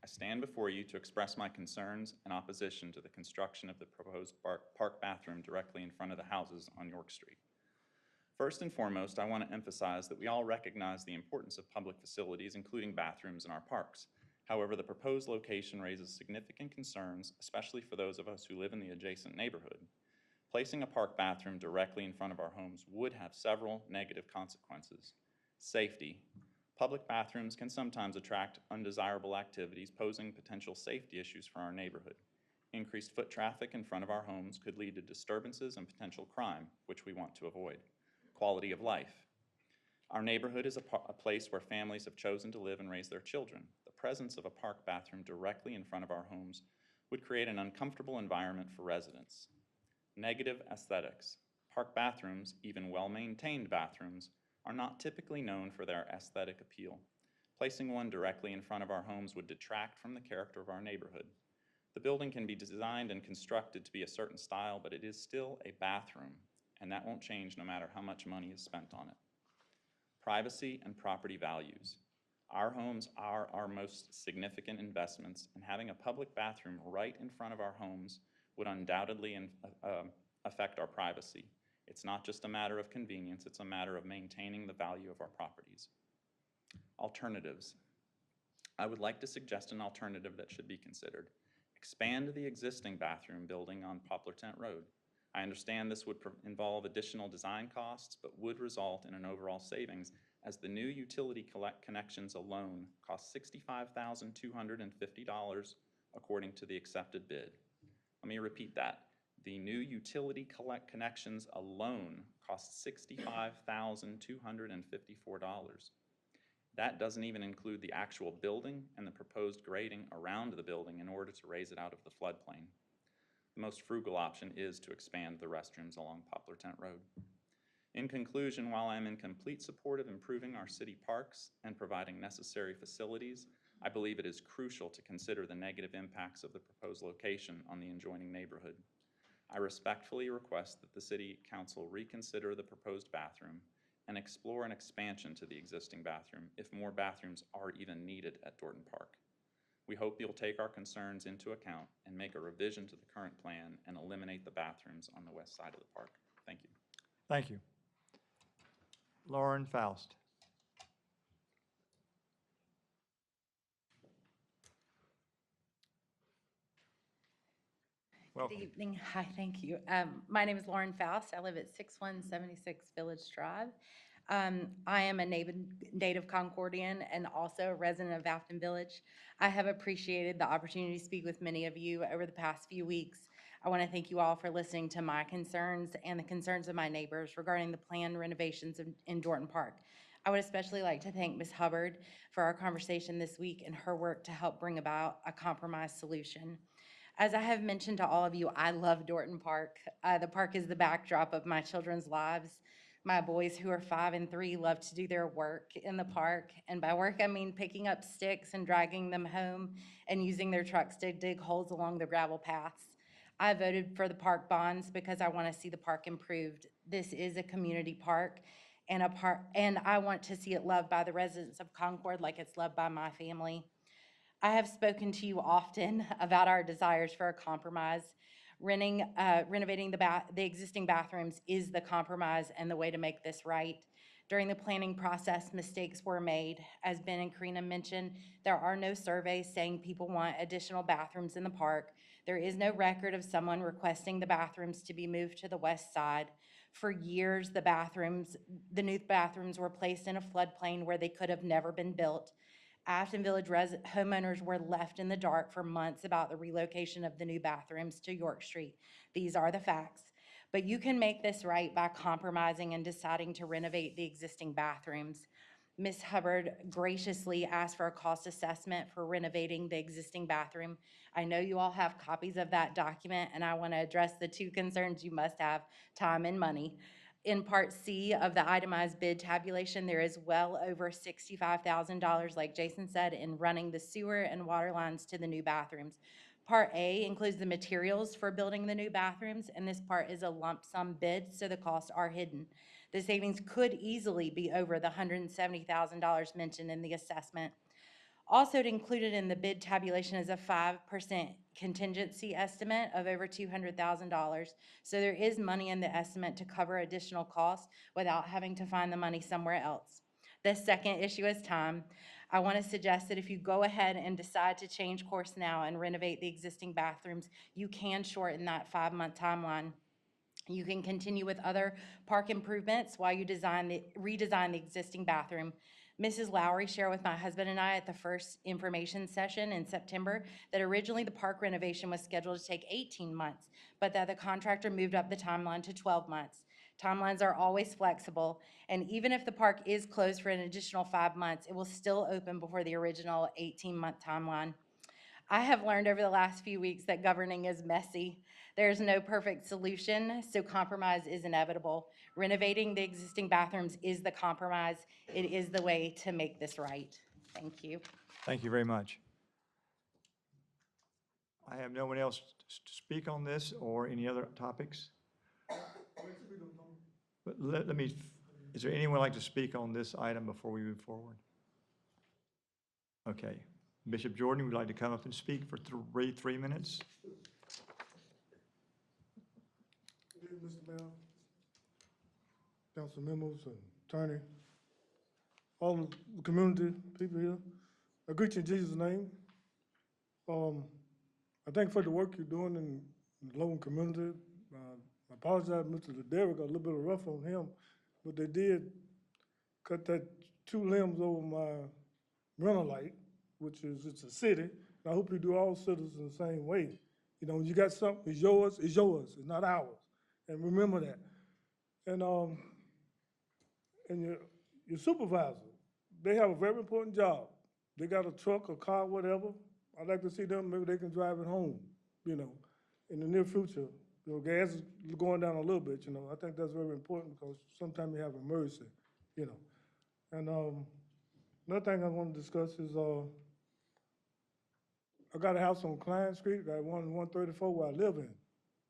I stand before you to express my concerns and opposition to the construction of the proposed park bathroom directly in front of the houses on York Street. First and foremost, I want to emphasize that we all recognize the importance of public facilities, including bathrooms in our parks. However, the proposed location raises significant concerns, especially for those of us who live in the adjacent neighborhood. Placing a park bathroom directly in front of our homes would have several negative consequences. Safety. Public bathrooms can sometimes attract undesirable activities, posing potential safety issues for our neighborhood. Increased foot traffic in front of our homes could lead to disturbances and potential crime, which we want to avoid. Quality of life. Our neighborhood is a place where families have chosen to live and raise their children. The presence of a park bathroom directly in front of our homes would create an uncomfortable environment for residents. Negative aesthetics. Park bathrooms, even well-maintained bathrooms, are not typically known for their aesthetic appeal. Placing one directly in front of our homes would detract from the character of our neighborhood. The building can be designed and constructed to be a certain style, but it is still a bathroom, and that won't change no matter how much money is spent on it. Privacy and property values. Our homes are our most significant investments, and having a public bathroom right in front of our homes would undoubtedly affect our privacy. It's not just a matter of convenience, it's a matter of maintaining the value of our properties. Alternatives. I would like to suggest an alternative that should be considered. Expand the existing bathroom building on Poplar Tent Road. I understand this would involve additional design costs, but would result in an overall savings, as the new utility connections alone cost $65,250 according to the accepted bid. Let me repeat that. The new utility connections alone cost $65,254. That doesn't even include the actual building and the proposed grading around the building in order to raise it out of the floodplain. The most frugal option is to expand the restrooms along Poplar Tent Road. In conclusion, while I am in complete support of improving our city parks and providing necessary facilities, I believe it is crucial to consider the negative impacts of the proposed location on the adjoining neighborhood. I respectfully request that the City Council reconsider the proposed bathroom and explore an expansion to the existing bathroom if more bathrooms are even needed at Dorton Park. We hope you'll take our concerns into account and make a revision to the current plan and eliminate the bathrooms on the west side of the park. Thank you. Thank you. Lauren Faust. Good Welcome. evening. Hi, thank you. My name is Lauren Faust. I live at 6176 Village Drive. I am a native Concordian and also a resident of Afton Village. I have appreciated the opportunity to speak with many of you over the past few weeks. I want to thank you all for listening to my concerns and the concerns of my neighbors regarding the planned renovations in Dorton Park. I would especially like to thank Ms. Hubbard for our conversation this week and her work to help bring about a compromise solution. As I have mentioned to all of you, I love Dorton Park. The park is the backdrop of my children's lives. My boys, who are 5 and 3, love to do their work in the park. And by work, I mean picking up sticks and dragging them home and using their trucks to dig holes along the gravel paths. I voted for the park bonds because I want to see the park improved. This is a community park and I want to see it loved by the residents of Concord like it's loved by my family. I have spoken to you often about our desires for a compromise. Renovating the existing bathrooms is the compromise and the way to make this right. During the planning process, mistakes were made. As Ben and Karina mentioned, there are no surveys saying people want additional bathrooms in the park. There is no record of someone requesting the bathrooms to be moved to the west side. For years, the new bathrooms were placed in a floodplain where they could have never been built. Afton Village homeowners were left in the dark for months about the relocation of the new bathrooms to York Street. These are the facts. But you can make this right by compromising and deciding to renovate the existing bathrooms. Ms. Hubbard graciously asked for a cost assessment for renovating the existing bathroom. I know you all have copies of that document, and I want to address the two concerns you must have: time and money. In Part C of the itemized bid tabulation, there is well over $65,000, like Jason said, in running the sewer and water lines to the new bathrooms. Part A includes the materials for building the new bathrooms, and this part is a lump sum bid, so the costs are hidden. The savings could easily be over the $170,000 mentioned in the assessment. Also included in the bid tabulation is a 5% contingency estimate of over $200,000. So there is money in the estimate to cover additional costs without having to find the money somewhere else. The second issue is time. I want to suggest that if you go ahead and decide to change course now and renovate the existing bathrooms, you can shorten that 5-month timeline. You can continue with other park improvements while you redesign the existing bathroom. Mrs. Lowry shared with my husband and I at the first information session in September that originally the park renovation was scheduled to take 18 months, but that the contractor moved up the timeline to 12 months. Timelines are always flexible, and even if the park is closed for an additional 5 months, it will still open before the original 18-month timeline. I have learned over the last few weeks that governing is messy. There's no perfect solution, so compromise is inevitable. Renovating the existing bathrooms is the compromise. It is the way to make this right. Thank you. Thank you very much. I have no one else to speak on this or any other topics. But let me, is there anyone like to speak on this item before we move forward? Okay. Bishop Jordan, would you like to come up and speak for three minutes? Good evening, Mr. Mayor, council members, and attorney, all the community people here. I greet you in Jesus' name. I thank you for the work you're doing in the local community. I apologize, Mr. Derrick, got a little bit of rough on him, but they did cut that 2 limbs over my rental light, which is, it's a city. And I hope you do all citizens the same way. You know, when you got something, it's yours, it's not ours. And remember that. And your supervisor, they have a very important job. They got a truck, a car, whatever. I'd like to see them, maybe they can drive it home, you know, in the near future. You know, gas is going down a little bit, you know. I think that's very important because sometimes you have emergency, you know. And another thing I want to discuss is I got a house on Klein Street, got one on 134 where I live in.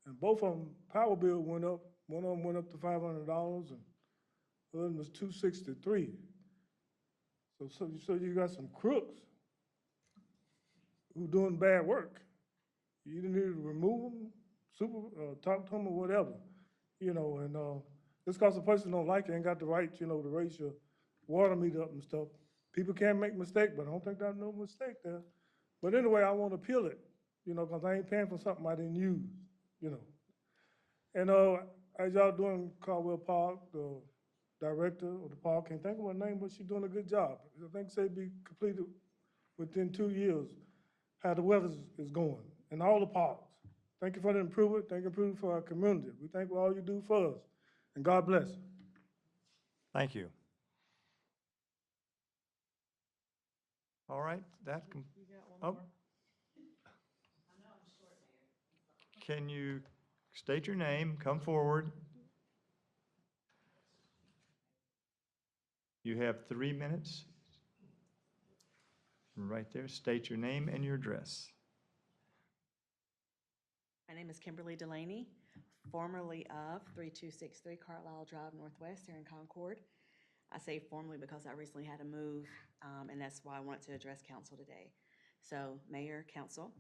And both of them, power bill went up. One of them went up to $500 and the other one was $263. So you got some crooks who doing bad work. You either need to remove them, talk to them or whatever, you know, and just because a person don't like it, ain't got the right, you know, to raise your water meter up and stuff. People can make mistakes, but I don't think that's no mistake there. But anyway, I want to appeal it, you know, because I ain't paying for something I didn't use, you know. And as y'all doing Caldwell Park, the director of the park, can't think of her name, but she's doing a good job. I think say be completed within 2 years, how the weather is going in all the parks. Thank you for the improvement. Thank you for improvement for our community. We thank you for all you do for us. And God bless. Thank you. All right, oh. Can you state your name, come forward? You have 3 minutes. Right there, state your name and your address. My name is Kimberly Delaney, formerly of 3263 Carlisle Drive Northwest here in Concord. I say formerly because I recently had to move, and that's why I wanted to address council today. So, Mayor, Council,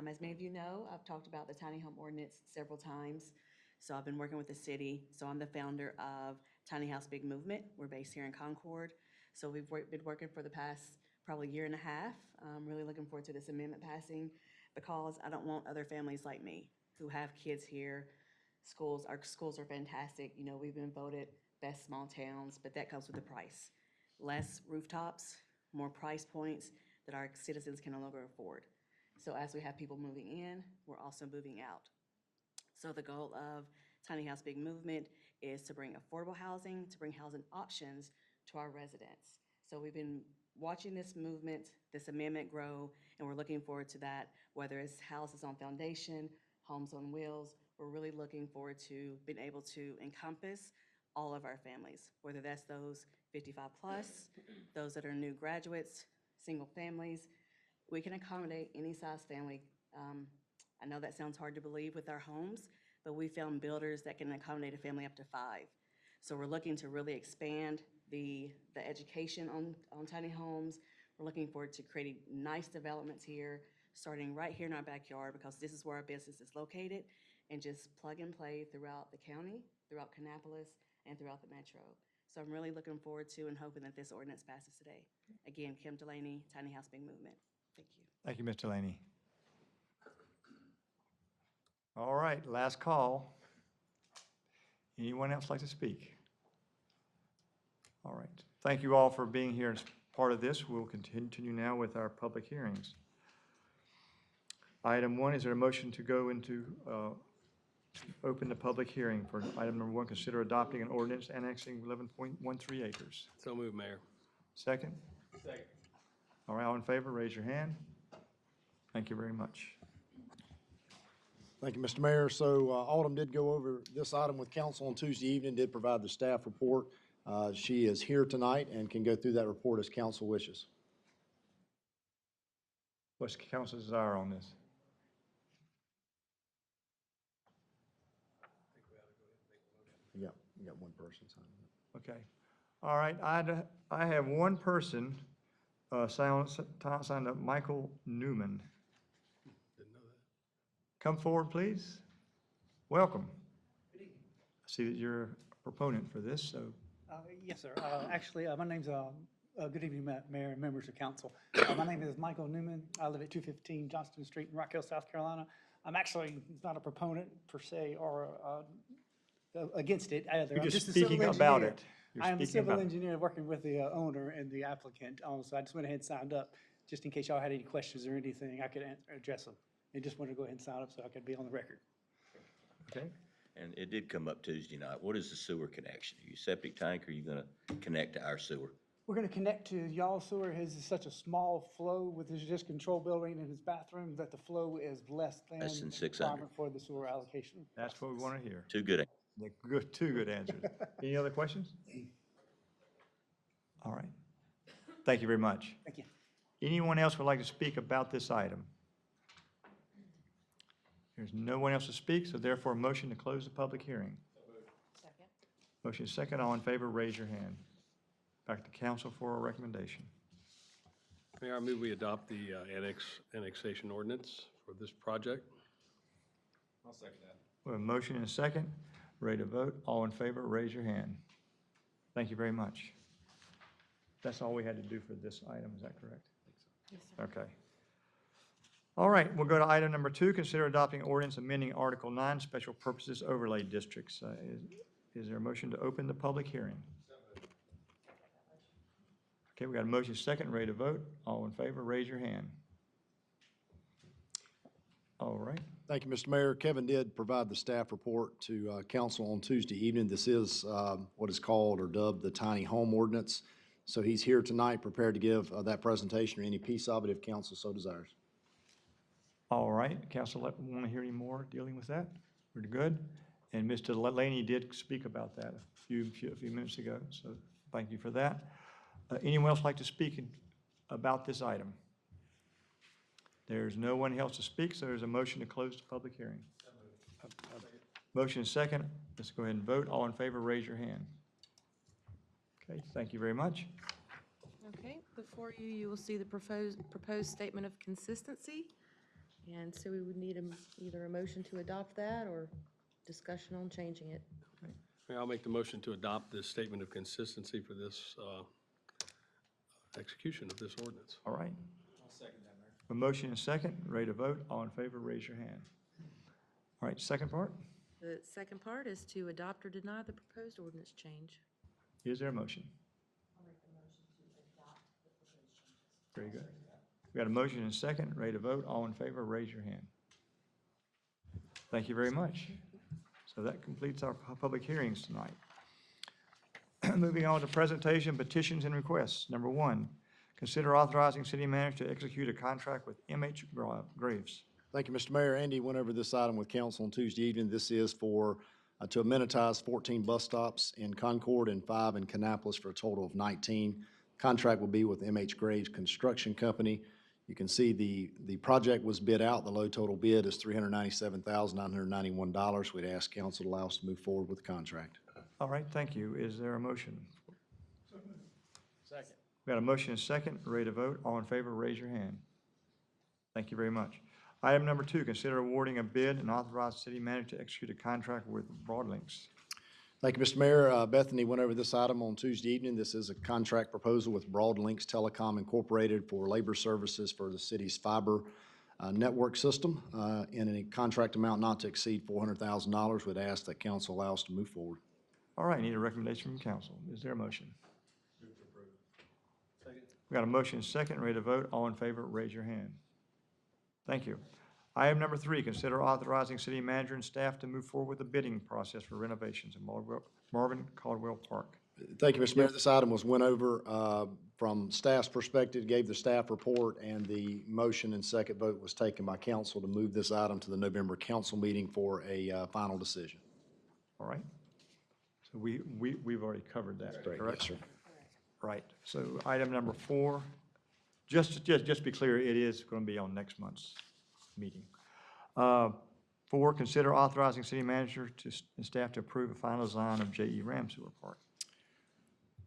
as many of you know, I've talked about the tiny home ordinance several times. So I've been working with the city. So I'm the founder of Tiny House Big Movement. We're based here in Concord. So we've been working for the past probably year and a half. I'm really looking forward to this amendment passing because I don't want other families like me who have kids here. Our schools are fantastic. You know, we've been voted best small towns, but that comes with a price. Less rooftops, more price points that our citizens can no longer afford. So as we have people moving in, we're also moving out. So the goal of Tiny House Big Movement is to bring affordable housing, to bring housing options to our residents. So we've been watching this movement, this amendment grow, and we're looking forward to that, whether it's houses on foundation, homes on wheels. We're really looking forward to being able to encompass all of our families, whether that's those 55 plus, those that are new graduates, single families. We can accommodate any size family I know that sounds hard to believe with our homes, but we found builders that can accommodate a family up to 5. So we're looking to really expand the education on tiny homes. We're looking forward to creating nice developments here, starting right here in our backyard, because this is where our business is located, and just plug and play throughout the county, throughout Kannapolis, and throughout the metro. So I'm really looking forward to and hoping that this ordinance passes today. Again, Kim Delaney, Tiny House Big Movement. Thank you. Thank you, Ms. Delaney. All right, last call. Anyone else like to speak? All right. Thank you all for being here as part of this. We'll continue now with our public hearings. Item 1, is there a motion to go into, open the public hearing for item number 1, consider adopting an ordinance annexing 11.13 acres. So moved, Mayor. Second? Second. All right, all in favor, raise your hand. Thank you very much. Thank you, Mr. Mayor. So Autumn did go over this item with council on Tuesday evening, did provide the staff report. She is here tonight and can go through that report as council wishes. What's council's desire on this? You got one person signing it. Okay. All right, I have one person signed up, Michael Newman. Didn't know that. Come forward, please. Welcome. I see that you're a proponent for this, so. Yes, sir. Actually, my name's, good evening, Mayor and members of council. My name is Michael Newman. I live at 215 Johnston Street in Rock Hill, South Carolina. I'm actually not a proponent per se or against it either. You're I'm just a civil speaking about engineer. it. You're I am a speaking civil about it. engineer working with the owner and the applicant. So I just went ahead and signed up just in case y'all had any questions or anything, I could address them. I just wanted to go ahead and sign up so I could be on the record. Okay. And it did come up Tuesday night. What is the sewer connection? Are you septic tank, or are you gonna connect to our sewer? We're going to connect to y'all sewer. His is such a small flow with his just control building and his bathroom that the flow is less than Less than the 600. requirement for the sewer allocation. That's what we want to hear. Too good. Good, two good answers. Any other questions? All right. Thank you very much. Thank you. Anyone else would like to speak about this item? There's no one else to speak, so therefore a motion to close the public hearing. Second. Motion is second. All in favor, raise your hand. Back to council for a recommendation. Mayor, I move we adopt the annexation ordinance for this project. I'll second that. We have a motion and a second. Ready to vote. All in favor, raise your hand. Thank you very much. That's all we had to do for this item, is that correct? Yes, sir. Okay. All right, we'll go to item number 2, consider adopting ordinance amending Article 9, Special Purposes Overlay Districts. Is there a motion to open the public hearing? Okay, we got a motion second, ready to vote. All in favor, raise your hand. All right. Thank you, Mr. Mayor. Kevin did provide the staff report to council on Tuesday evening. This is what is called or dubbed the tiny home ordinance. So he's here tonight, prepared to give that presentation or any piece of it if council so desires. All right, council, want to hear any more dealing with that? We're good? And Mr. Delaney did speak about that a few minutes ago, so thank you for that. Anyone else like to speak about this item? There's no one else to speak, so there's a motion to close the public hearing. Motion is second. Let's go ahead and vote. All in favor, raise your hand. Okay, thank you very much. Okay, before you, you will see the proposed statement of consistency. And so we would need either a motion to adopt that or discussion on changing it. Mayor, I'll make the motion to adopt this statement of consistency for this execution of this ordinance. All right. I'll second that, Mayor. A motion is second. Ready to vote. All in favor, raise your hand. All right, second part. The second part is to adopt or deny the proposed ordinance change. Is there a motion? I'll make the motion to adopt the proposed changes. Very good. We got a motion and a second, ready to vote. All in favor, raise your hand. Thank you very much. So that completes our public hearings tonight. Moving on to presentation, petitions, and requests. Number 1, consider authorizing city manager to execute a contract with M.H. Graves. Thank you, Mr. Mayor. Andy went over this item with council on Tuesday evening. This is for to amenitize 14 bus stops in Concord and 5 in Kannapolis for a total of 19. Contract will be with M.H. Graves Construction Company. You can see the project was bid out. The low total bid is $397,991. We'd ask council to allow us to move forward with the contract. All right, thank you. Is there a motion? Second. We got a motion and a second, ready to vote. All in favor, raise your hand. Thank you very much. Item number 2, consider awarding a bid and authorize city manager to execute a contract with Broadlinks. Thank you, Mr. Mayor. Bethany went over this item on Tuesday evening. This is a contract proposal with Broadlinks Telecom Incorporated for labor services for the city's fiber network system in a contract amount not to exceed $400,000. We'd ask that council allow us to move forward. All right, need a recommendation from council. Is there a motion? We got a motion and a second, ready to vote. All in favor, raise your hand. Thank you. Item number 3, consider authorizing city manager and staff to move forward with the bidding process for renovations in Marvin Caldwell Park. Thank you, Mr. Mayor. This item was went over from staff's perspective, gave the staff report, and the motion and second vote was taken by council to move this item to the November council meeting for a final decision. All right? So we've already covered that, correct? Yes, sir. Right. So item number 4, just to be clear, it is going to be on next month's meeting. 4, consider authorizing city manager and staff to approve a final design of J.E. Ramsewer Park.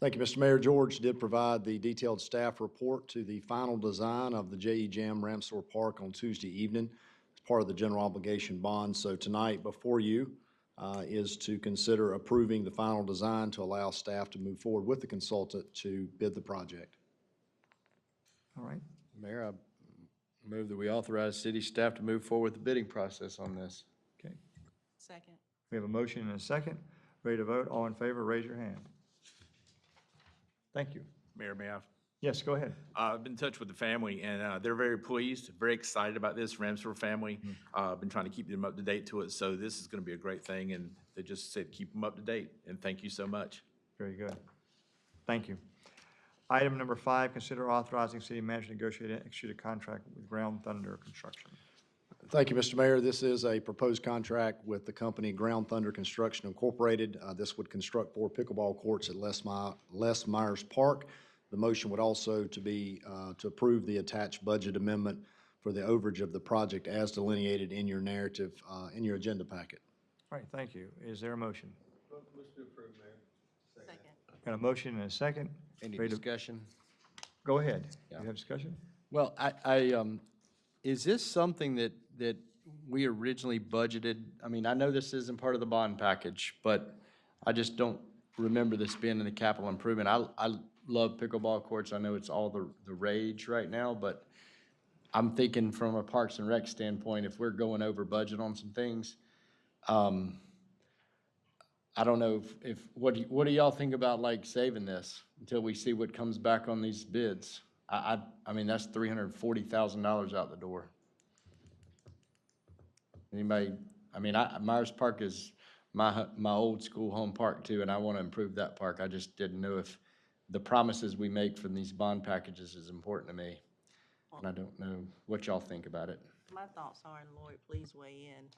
Thank you, Mr. Mayor. George did provide the detailed staff report to the final design of the J.E. Jam Ramsewer Park on Tuesday evening as part of the general obligation bond. So tonight before you is to consider approving the final design to allow staff to move forward with the consultant to bid the project. All right. Mayor, I move that we authorize city staff to move forward with the bidding process on this. Okay. Second. We have a motion and a second. Ready to vote. All in favor, raise your hand. Thank you. Mayor, may I? Yes, go ahead. I've been in touch with the family, and they're very pleased, very excited about this, Ramseur family. I've been trying to keep them up to date to it, so this is going to be a great thing, and they just said keep them up to date, and thank you so much. Very good. Thank you. Item number 5, consider authorizing city manager to negotiate and execute a contract with Ground Thunder Construction. Thank you, Mr. Mayor. This is a proposed contract with the company Ground Thunder Construction Incorporated. This would construct 4 pickleball courts at Les Myers Park. The motion would also to approve the attached budget amendment for the overage of the project as delineated in your narrative, in your agenda packet. All right, thank you. Is there a motion? Motion to approve, Mayor. Second. Got a motion and a second. Any Ready to- discussion? Go ahead. Yeah. You have discussion? Well, is this something that we originally budgeted? I mean, I know this isn't part of the bond package, but I just don't remember this being in the capital improvement. I love pickleball courts. I know it's all the rage right now, but I'm thinking from a Parks and Rec standpoint, if we're going over budget on some things, I don't know what do y'all think about like saving this until we see what comes back on these bids? I mean, that's $340,000 out the door. Anybody, I mean, Myers Park is my old school home park too, and I want to improve that park. I just didn't know if the promises we make from these bond packages is important to me. And I don't know what y'all think about it. My thoughts are, and Lloyd, please weigh in,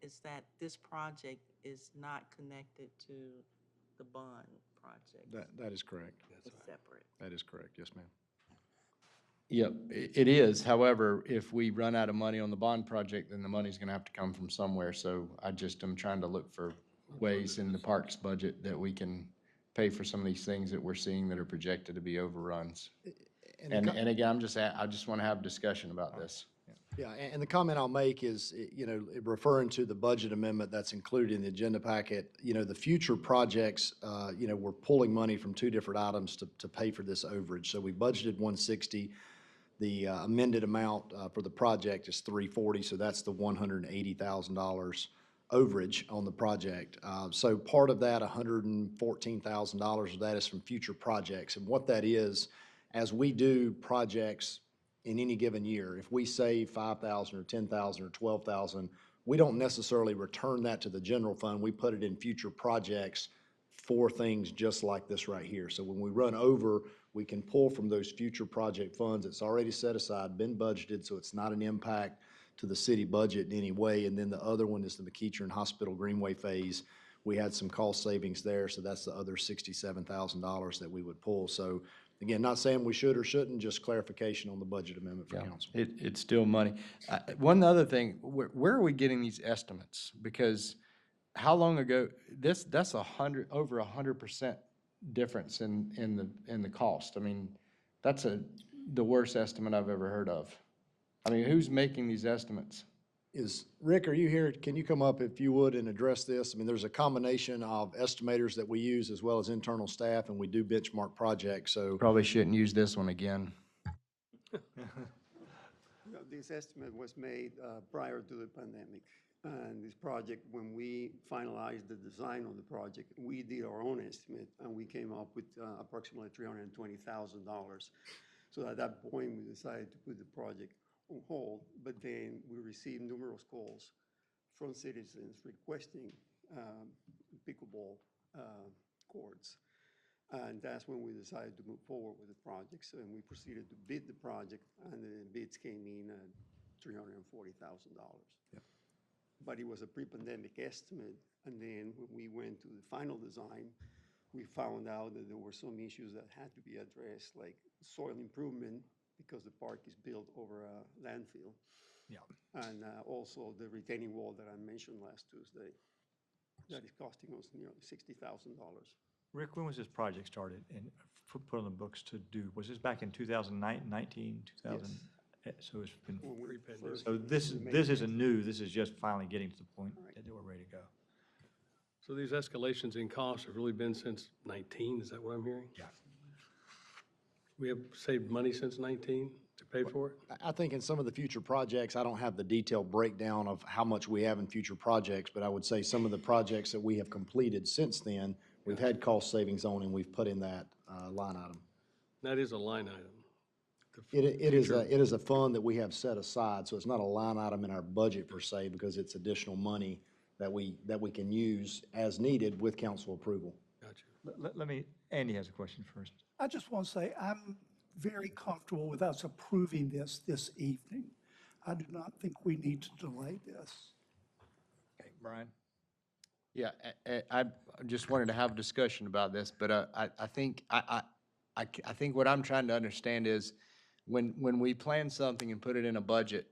is that this project is not connected to the bond project. That is correct. It's separate. That is correct. Yes, ma'am. Yep, it is. However, if we run out of money on the bond project, then the money's gonna have to come from somewhere. So I just am trying to look for ways in the parks budget that we can pay for some of these things that we're seeing that are projected to be overruns. And again, I just want to have a discussion about this. Yeah, and the comment I'll make is, referring to the budget amendment that's included in the agenda packet, the future projects, we're pulling money from 2 different items to pay for this overage. So we budgeted 160. The amended amount for the project is 340, so that's the $180,000 overage on the project. So part of that, $114,000 of that is from future projects. And what that is, as we do projects in any given year, if we save $5,000 or $10,000 or $12,000, we don't necessarily return that to the general fund. We put it in future projects for things just like this right here. So when we run over, we can pull from those future project funds. It's already set aside, been budgeted, so it's not an impact to the city budget in any way. And then the other one is the McEachern Hospital Greenway phase. We had some cost savings there, so that's the other $67,000 that we would pull. So again, not saying we should or shouldn't, just clarification on the budget amendment for Yeah, council. it's still money. One other thing, where are we getting these estimates? Because how long ago, that's over 100% difference in the cost. I mean, that's the worst estimate I've ever heard of. I mean, who's making these estimates? Rick, are you here? Can you come up if you would and address this? I mean, there's a combination of estimators that we use as well as internal staff, and we do benchmark projects, so. Probably shouldn't use this one again. This estimate was made prior to the pandemic. And this project, when we finalized the design of the project, we did our own estimate, and we came up with approximately $320,000. So at that point, we decided to put the project on hold, but then we received numerous calls from citizens requesting pickleball courts. And that's when we decided to move forward with the project. So, and we proceeded to bid the project, and the bids came in at $340,000. Yep. But it was a pre-pandemic estimate, and then when we went to the final design, we found out that there were some issues that had to be addressed, like soil improvement, because the park is built over a landfill. Yeah. And also the retaining wall that I mentioned last Tuesday, that is costing us nearly $60,000. Rick, when was this project started and put on the books to do? Was this back in 2019, 2000? So it's been, so this isn't new, this is just finally getting to the point that we're ready to go. So these escalations in costs have really been since 19, is that what I'm hearing? Yeah. We have saved money since 19 to pay for it? I think in some of the future projects, I don't have the detailed breakdown of how much we have in future projects, but I would say some of the projects that we have completed since then, we've had cost savings on, and we've put in that line item. That is a line item. It is a fund that we have set aside, so it's not a line item in our budget per se, because it's additional money that we can use as needed with council approval. Gotcha. Let me, Andy has a question first. I just want to say, I'm very comfortable with us approving this evening. I do not think we need to delay this. Okay, Brian? Yeah, I just wanted to have a discussion about this, but I think what I'm trying to understand is when we plan something and put it in a budget,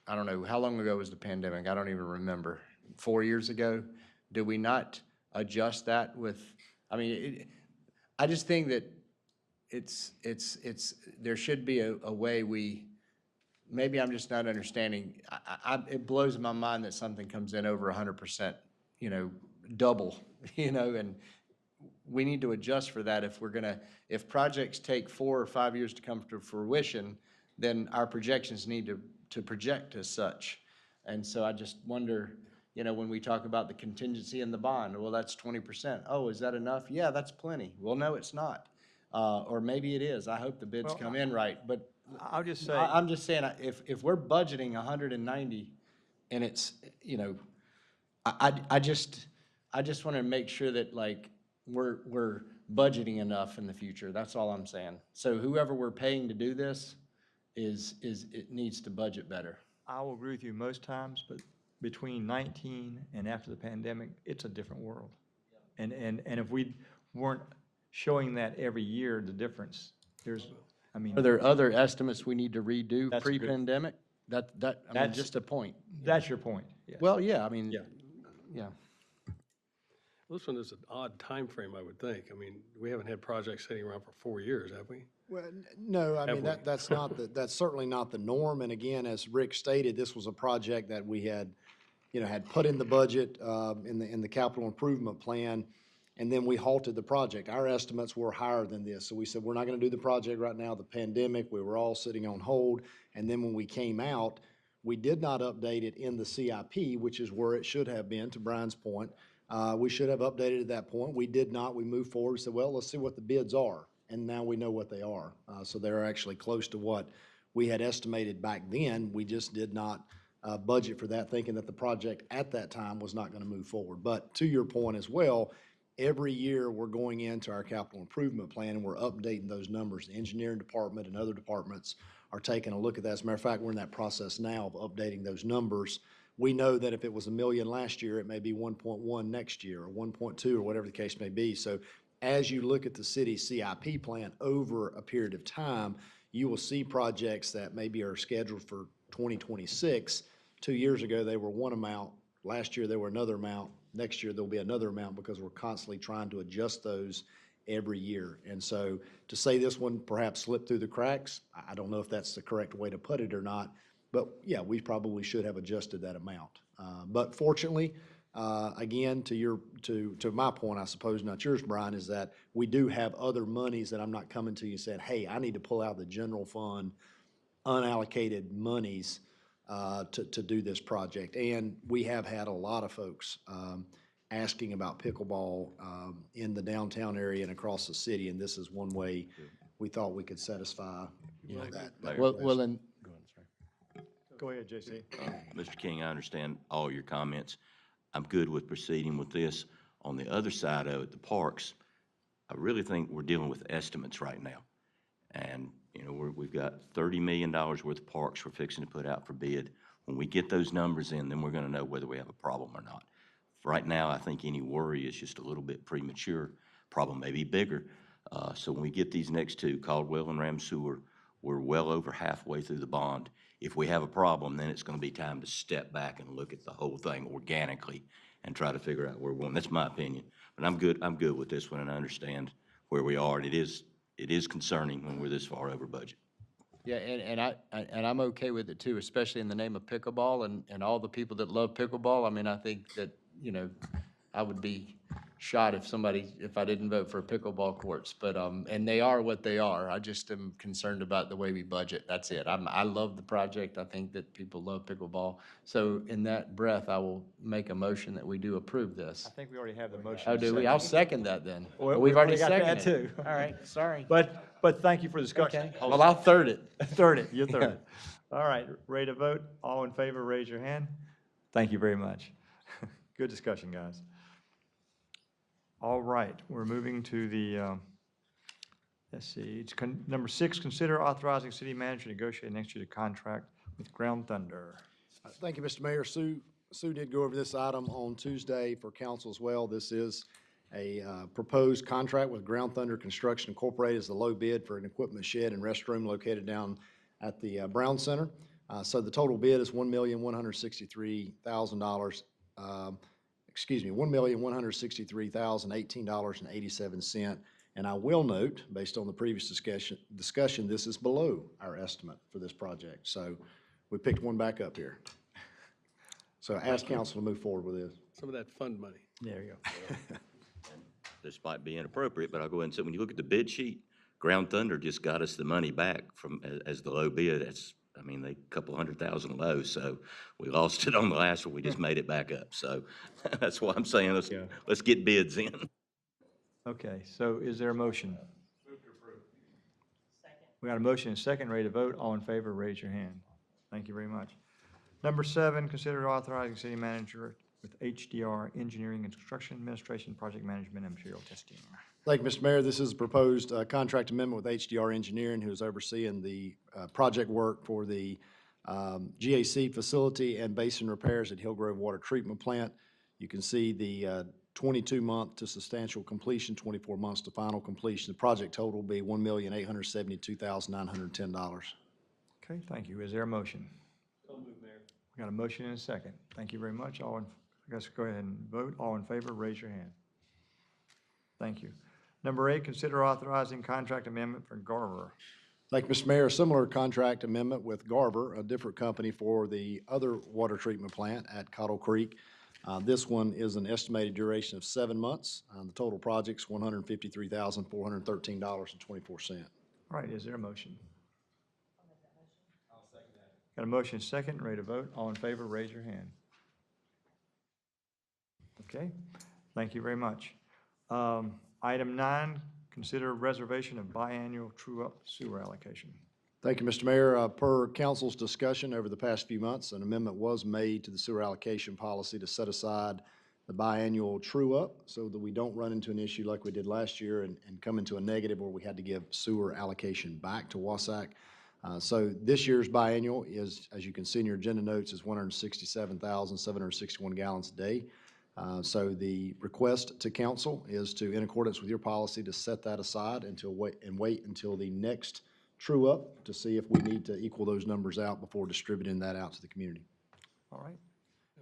I don't know, how long ago was the pandemic? I don't even remember. 4 years ago? Did we not adjust that with, I mean, I just think that there should be a way maybe I'm just not understanding. It blows my mind that something comes in over 100%, double, and we need to adjust for that if projects take 4 or 5 years to come to fruition, then our projections need to project as such. And so I just wonder, when we talk about the contingency in the bond, well, that's 20%. Oh, is that enough? Yeah, that's plenty. Well, no, it's not. Or maybe it is. I hope the bids come in right, but I'll just say. I'm just saying, if we're budgeting 190 and it's, I just want to make sure that we're budgeting enough in the future. That's all I'm saying. So whoever we're paying to do this it needs to budget better. I will agree with you most times, but between 19 and after the pandemic, it's a different world. And if we weren't showing that every year, the difference, Are there other estimates we need to redo That's a good- pre-pandemic? I mean, That's- just a point. That's your point. Yes. Well, yeah, I mean, Yeah. yeah. Well, this one is an odd time frame, I would think. I mean, we haven't had projects sitting around for 4 years, have we? Well, no, I mean, Have we? that's certainly not the norm. And again, as Rick stated, this was a project that we had put in the budget, in the capital improvement plan, and then we halted the project. Our estimates were higher than this. So we said, we're not gonna do the project right now, the pandemic, we were all sitting on hold. And then when we came out, we did not update it in the CIP, which is where it should have been, to Brian's point. We should have updated at that point. We did not. We moved forward and said, well, let's see what the bids are. And now we know what they are. So they're actually close to what we had estimated back then. We just did not budget for that, thinking that the project at that time was not going to move forward. But to your point as well, every year we're going into our capital improvement plan and we're updating those numbers. The engineering department and other departments are taking a look at that. As a matter of fact, we're in that process now of updating those numbers. We know that if it was $1 million last year, it may be 1.1 next year, or 1.2, or whatever the case may be. So as you look at the city CIP plan over a period of time, you will see projects that maybe are scheduled for 2026. 2 years ago, they were one amount. Last year, they were another amount. Next year, there'll be another amount because we're constantly trying to adjust those every year. And so to say this one perhaps slipped through the cracks, I don't know if that's the correct way to put it or not. But yeah, we probably should have adjusted that amount. But fortunately, again, to my point, I suppose, not yours, Brian, is that we do have other monies that I'm not coming to you saying, hey, I need to pull out the general fund unallocated monies to do this project. And we have had a lot of folks asking about pickleball in the downtown area and across the city, and this is one way we thought we could satisfy, that Well, request. and Go ahead, JC. Mr. King, I understand all your comments. I'm good with proceeding with this. On the other side of it, the parks, I really think we're dealing with estimates right now. And, you know, we've got $30 million worth of parks we're fixing to put out for bid. When we get those numbers in, then we're gonna know whether we have a problem or not. Right now, I think any worry is just a little bit premature. Problem may be bigger. So when we get these next two, Caldwell and Ram Sewer, we're well over halfway through the bond. If we have a problem, then it's gonna be time to step back and look at the whole thing organically and try to figure out where we're going. That's my opinion. But I'm good with this one, and I understand where we are, and it is concerning when we're this far over budget. yeah, and I'm okay with it too, especially in the name of pickleball and all the people that love pickleball. I mean, I think that, you know, I would be shot if I didn't vote for pickleball courts, but, and they are what they are. I just am concerned about the way we budget. That's it. I love the project. I think that people love pickleball. So in that breath, I will make a motion that we do approve this. I think we already have the motion. Oh, do we? I'll second that then. Well, We've already got that seconded too. it. All right, sorry. But thank you for the discussion. Okay, well, I'll third it. Third it, you third it. All right, ready to vote? All in favor, raise your hand. Thank you very much. Good discussion, guys. All right, we're moving to the, let's see, it's number 6, consider authorizing city manager to negotiate and execute a contract with Ground Thunder. Thank you, Mr. Mayor. Sue did go over this item on Tuesday for council as well. This is a proposed contract with Ground Thunder Construction Incorporated as the low bid for an equipment shed and restroom located down at the Brown Center. So the total bid is $1,163,000. $1,163,018.87. And I will note, based on the previous discussion, this is below our estimate for this project. So we picked one back up here. So I ask council to move forward with this. Some of that fund money. There you go. This might be inappropriate, but I'll go ahead and say, when you look at the bid sheet, Ground Thunder just got us the money back from, as the low bid. I mean, they couple $100,000 low, so we lost it on the last one. We just made it back up. So that's why I'm saying let's get bids in. Okay, so is there a motion? Move to approve. Second. We got a motion and a second, ready to vote. All in favor, raise your hand. Thank you very much. Number 7, consider authorizing city manager with HDR Engineering and Construction Administration, Project Management, and Material Testing. Thank you, Mr. Mayor. This is a proposed contract amendment with HDR Engineering, who is overseeing the project work for the GAC facility and basin repairs at Hillgrove Water Treatment Plant. You can see the 22-month to substantial completion, 24 months to final completion. The project total will be $1,872,910. Okay, thank you. Is there a motion? So moved, Mayor. We got a motion and a second. Thank you very much. I guess go ahead and vote. All in favor, raise your hand. Thank you. Number 8, consider authorizing contract amendment for Garver. Thank you, Mr. Mayor. A similar contract amendment with Garver, a different company for the other water treatment plant at Cottle Creek. This one is an estimated duration of 7 months. The total project's $153,413.24. All right, is there a motion? I'll second that. Got a motion and a second, ready to vote. All in favor, raise your hand. Okay, thank you very much. Item 9, consider reservation of biannual true-up sewer allocation. Thank you, Mr. Mayor. Per council's discussion over the past few months, an amendment was made to the sewer allocation policy to set aside the biannual true-up so that we don't run into an issue like we did last year and come into a negative where we had to give sewer allocation back to Wasac. So this year's biannual is, as you can see in your agenda notes, is 167,761 gallons a day. So the request to council is to, in accordance with your policy, to set that aside until wait until the next true up to see if we need to equal those numbers out before distributing that out to the community. All right.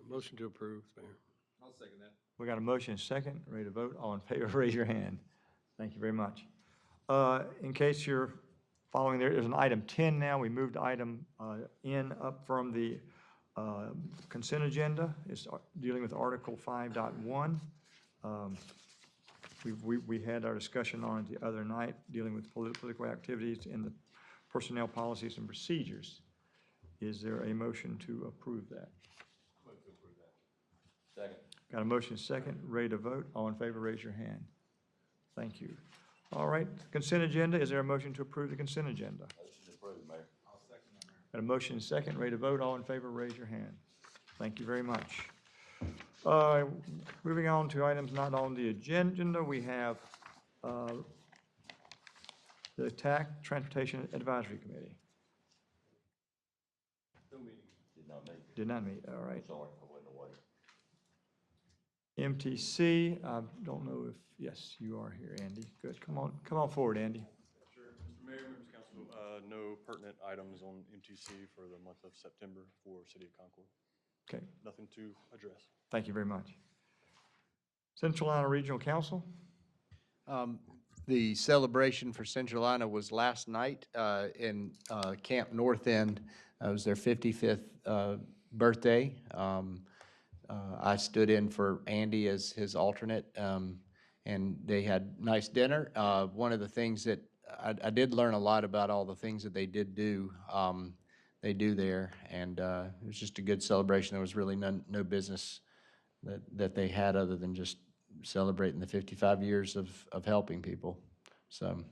Motion to approve, Mayor. I'll second that. We got a motion and second, ready to vote. All in favor, raise your hand. Thank you very much. In case you're following, there's an item 10 now. We moved item N up from the consent agenda. It's dealing with Article 5.1. We had our discussion on it the other night, dealing with political activities in the personnel policies and procedures. Is there a motion to approve that? Move to approve that. Second. Got a motion second, ready to vote. All in favor, raise your hand. Thank you. All right, consent agenda. Is there a motion to approve the consent agenda? Motion approved, Mayor. I'll second that, Mayor. Got a motion second, ready to vote. All in favor, raise your hand. Thank you very much. Moving on to items not on the agenda, we have the TAC Transportation Advisory Committee. No meeting. Did not meet. Did not meet, all right. Sorry, I wasn't away. MTC, I don't know if, yes, you are here, Andy. Good, come on forward, Andy. Sure. Mr. Mayor, members of council, no pertinent items on MTC for the month of September for City of Concord. Okay, Nothing to address. thank you very much. Central Iowa Regional Council, The celebration for Central Iowa was last night in Camp North End. It was their 55th birthday. I stood in for Andy as his alternate, and they had nice dinner. One of the things that I did learn a lot about all the things that they did do. They do there, and it was just a good celebration. There was really no business that they had other than just celebrating the 55 years of helping people. So,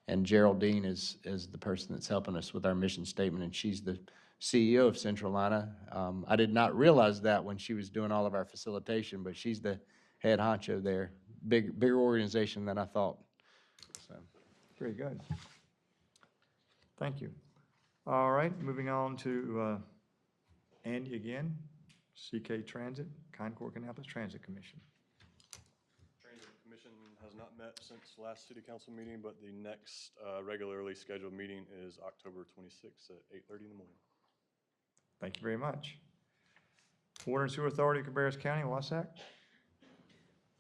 and Geraldine is the person that's helping us with our mission statement, and she's the CEO of Central Iowa. I did not realize that when she was doing all of our facilitation, but she's the head honcho there. Bigger organization than I thought. So. very good. Thank you. All right, moving on to Andy again, CK Transit, Concord Kannapolis Transit Commission. Transit Commission has not met since last city council meeting, but the next regularly scheduled meeting is October 26th at 8:30 in the morning. Thank you very much. Water and Sewer Authority of Cabarrus County, Wasack.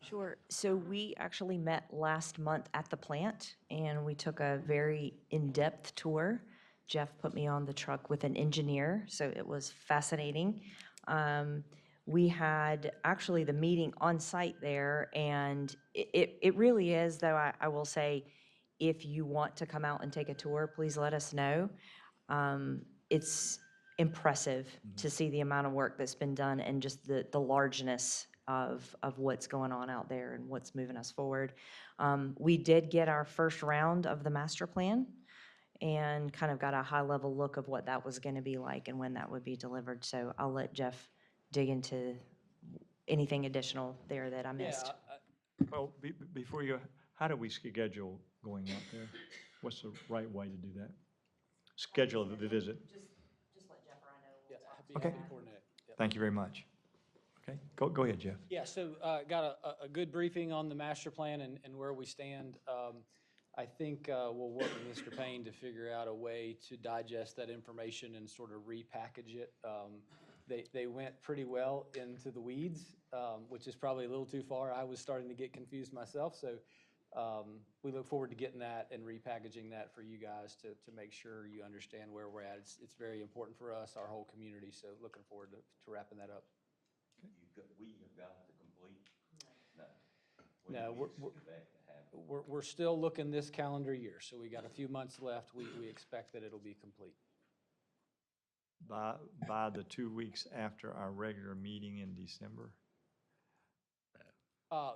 Sure. So we actually met last month at the plant, and we took a very in-depth tour. Jeff put me on the truck with an engineer, so it was fascinating. We had actually the meeting on site there, and it really is, though, I will say, if you want to come out and take a tour, please let us know. It's impressive to see the amount of work that's been done and just the largeness of what's going on out there and what's moving us forward. We did get our first round of the master plan and kind of got a high-level look of what that was going to be like and when that would be delivered. So I'll let Jeff dig into anything additional there that I missed. Well, before you, how do we schedule going out there? What's the right way to do that? Schedule the visit. Just let Jeff or I know. Yeah, Okay. happy to coordinate. Yep. Thank you very much. Okay, go ahead, Jeff. Yeah, so got a good briefing on the master plan and where we stand. I think we'll work with Mr. Payne to figure out a way to digest that information and sort of repackage it. They went pretty well into the weeds, which is probably a little too far. I was starting to get confused myself, so we look forward to getting that and repackaging that for you guys to make sure you understand where we're at. It's very important for us, our whole community, so looking forward to wrapping that up. We have got to complete? No, No, we're still looking this calendar year, so we got a few months left. We expect that it'll be complete. By the 2 weeks after our regular meeting in December?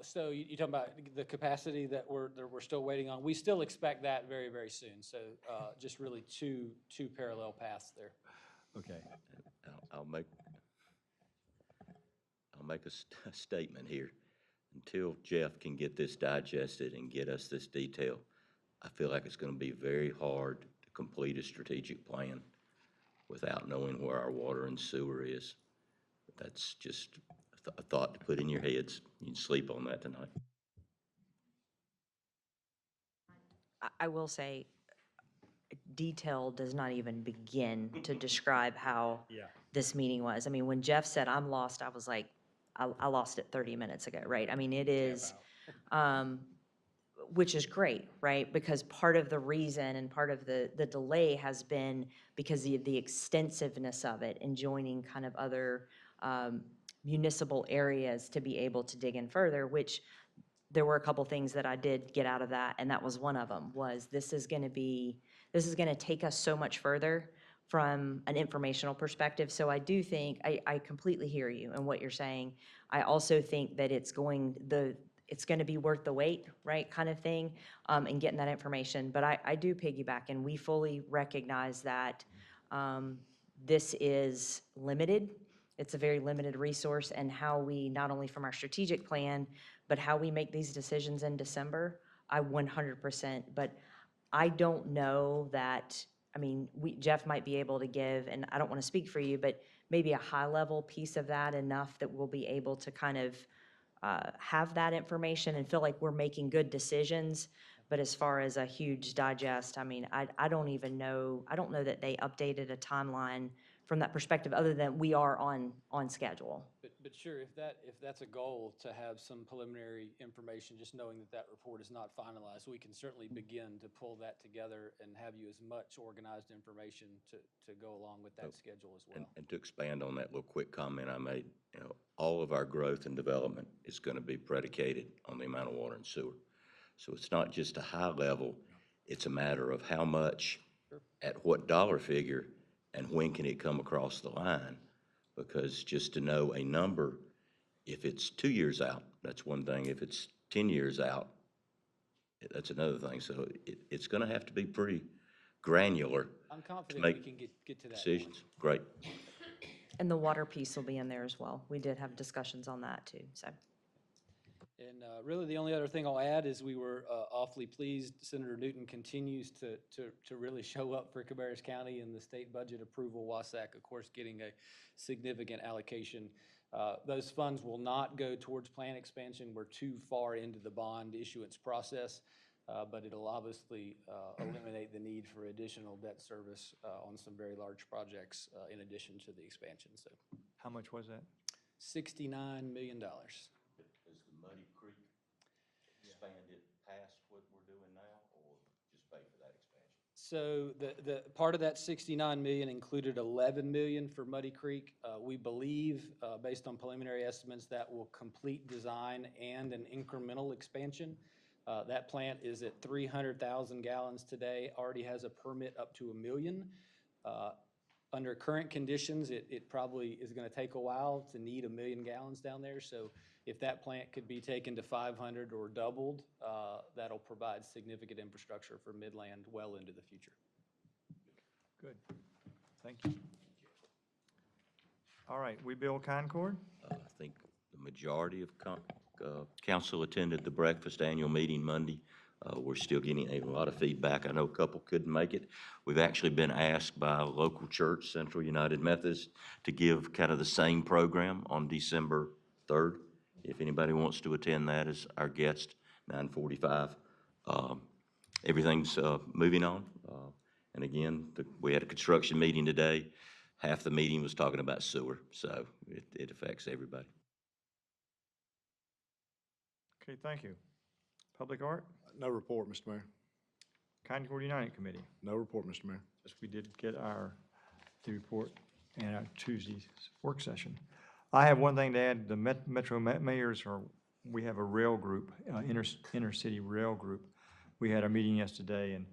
So you're talking about the capacity that we're still waiting on. We still expect that very, very soon. So just really two parallel paths there. Okay. I'll make a statement here. Until Jeff can get this digested and get us this detail, I feel like it's going to be very hard to complete a strategic plan without knowing where our water and sewer is. That's just a a thought to put in your heads. You can sleep on that tonight. I will say, detail does not even begin to describe how Yeah. this meeting was. I mean, when Jeff said, "I'm lost," I was like, I lost it 30 minutes ago, right? I mean, it is, which is great, right? Because part of the reason and part of the delay has been because of the extensiveness of it and joining kind of other municipal areas to be able to dig in further, which there were a couple things that I did get out of that, and that was one of them, was this is going to take us so much further from an informational perspective. So I do think, I completely hear you and what you're saying. I also think that it's going to be worth the wait, right, kind of thing, and getting that information. But I do piggyback, and we fully recognize that this is limited. It's a very limited resource, and how we, not only from our strategic plan, but how we make these decisions in December, I 100%, but I don't know that, I mean, Jeff might be able to give, and I don't want to speak for you, but maybe a high-level piece of that, enough that we'll be able to kind of have that information and feel like we're making good decisions. But as far as a huge digest, I mean, I don't even know, I don't know that they updated a timeline from that perspective, other than we are on schedule. But sure, if that's a goal, to have some preliminary information, just knowing that that report is not finalized, we can certainly begin to pull that together and have you as much organized information to go along with that schedule as well. And to expand on that little quick comment I made, all of our growth and development is going to be predicated on the amount of water and sewer. So it's not just a high level, it's a matter of how much, at what dollar figure, and when can it come across the line? Because just to know a number, if it's 2 years out, that's one thing. If it's 10 years out, that's another thing. So it's going to have to be pretty granular I'm to confident we make can get to that point. decisions. Great. And the water piece will be in there as well. We did have discussions on that too, so. And really, the only other thing I'll add is we were awfully pleased. Senator Newton continues to really show up for Cabarrus County in the state budget approval. Wasac, of course, getting a significant allocation. Those funds will not go towards plant expansion. We're too far into the bond issuance process, but it'll obviously eliminate the need for additional debt service on some very large projects in addition to the expansion. So, How much was that? $69 million. Does the Muddy Creek expand it past what we're doing now, or just pay for that expansion? So the part of that 69 million included 11 million for Muddy Creek. We believe, based on preliminary estimates, that will complete design and an incremental expansion. That plant is at 300,000 gallons today, already has a permit up to 1 million. Under current conditions, it probably is going to take a while to need 1 million gallons down there. So if that plant could be taken to 500 or doubled, that'll provide significant infrastructure for Midland well into the future. Good. Thank you. All right, we build Concord? I think the majority of council attended the breakfast annual meeting Monday. We're still getting a lot of feedback. I know a couple couldn't make it. We've actually been asked by a local church, Central United Methodist, to give kind of the same program on December 3rd. If anybody wants to attend that as our guest, 9:45. Everything's moving on. And again, we had a construction meeting today. Half the meeting was talking about sewer, so it affects everybody. Okay, thank you. Public Art? No report, Mr. Mayor. Concord United Committee? No report, Mr. Mayor. Yes, we did get the report and our Tuesday's work session. I have one thing to add. The Metro Mayors we have a rail group, inter-city rail group. We had a meeting yesterday, and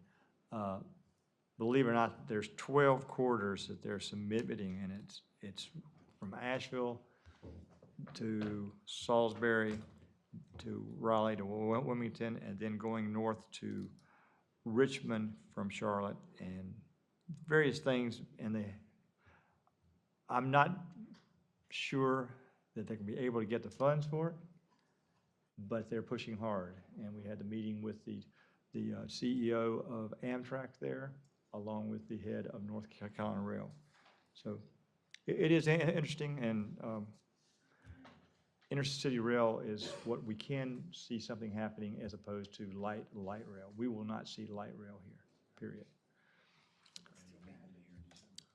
believe it or not, there's 12 corridors that they're submitting, and it's from Asheville to Salisbury to Raleigh to Wilmington, and then going north to Richmond from Charlotte, and various things. And I'm not sure that they can be able to get the funds for it, but they're pushing hard. And we had the meeting with the CEO of Amtrak there, along with the head of North Carolina Rail. So it is interesting, and intercity rail is what we can see something happening as opposed to light rail. We will not see light rail here, period.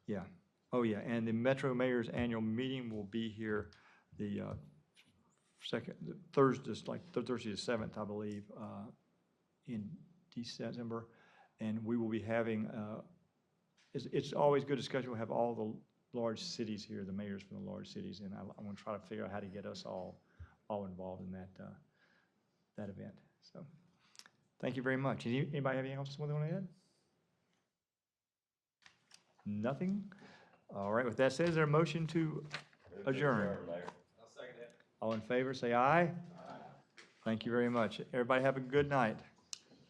Yeah. Oh, yeah, and the Metro Mayor's annual meeting will be here the Thursday, Thursday the 7th, I believe, in December. And we will be having, it's always good discussion. We'll have all the large cities here, the mayors from the large cities, and I want to try to figure out how to get us all involved in that event. So, thank you very much. Anybody have anything else they want to add? Nothing? All right, with that said, is there a motion to adjourn? I'll second that. All in favor, say aye. Aye. Thank you very much. Everybody have a good night.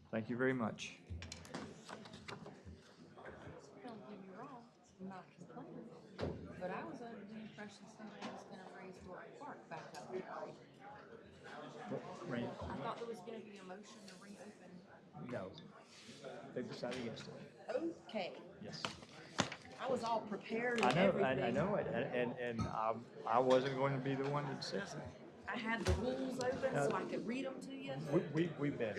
Thank you very much. Don't get me wrong, I'm not complaining, but I was under the impression somebody was gonna raise Dork Park back up. Rain? I thought there was gonna be a motion to reopen. No. They decided against it. Okay, Yes. I was all prepared I and know, everything. I know it, and I wasn't going to be the one that says it. I had the rules open so I could read them to you. We've been.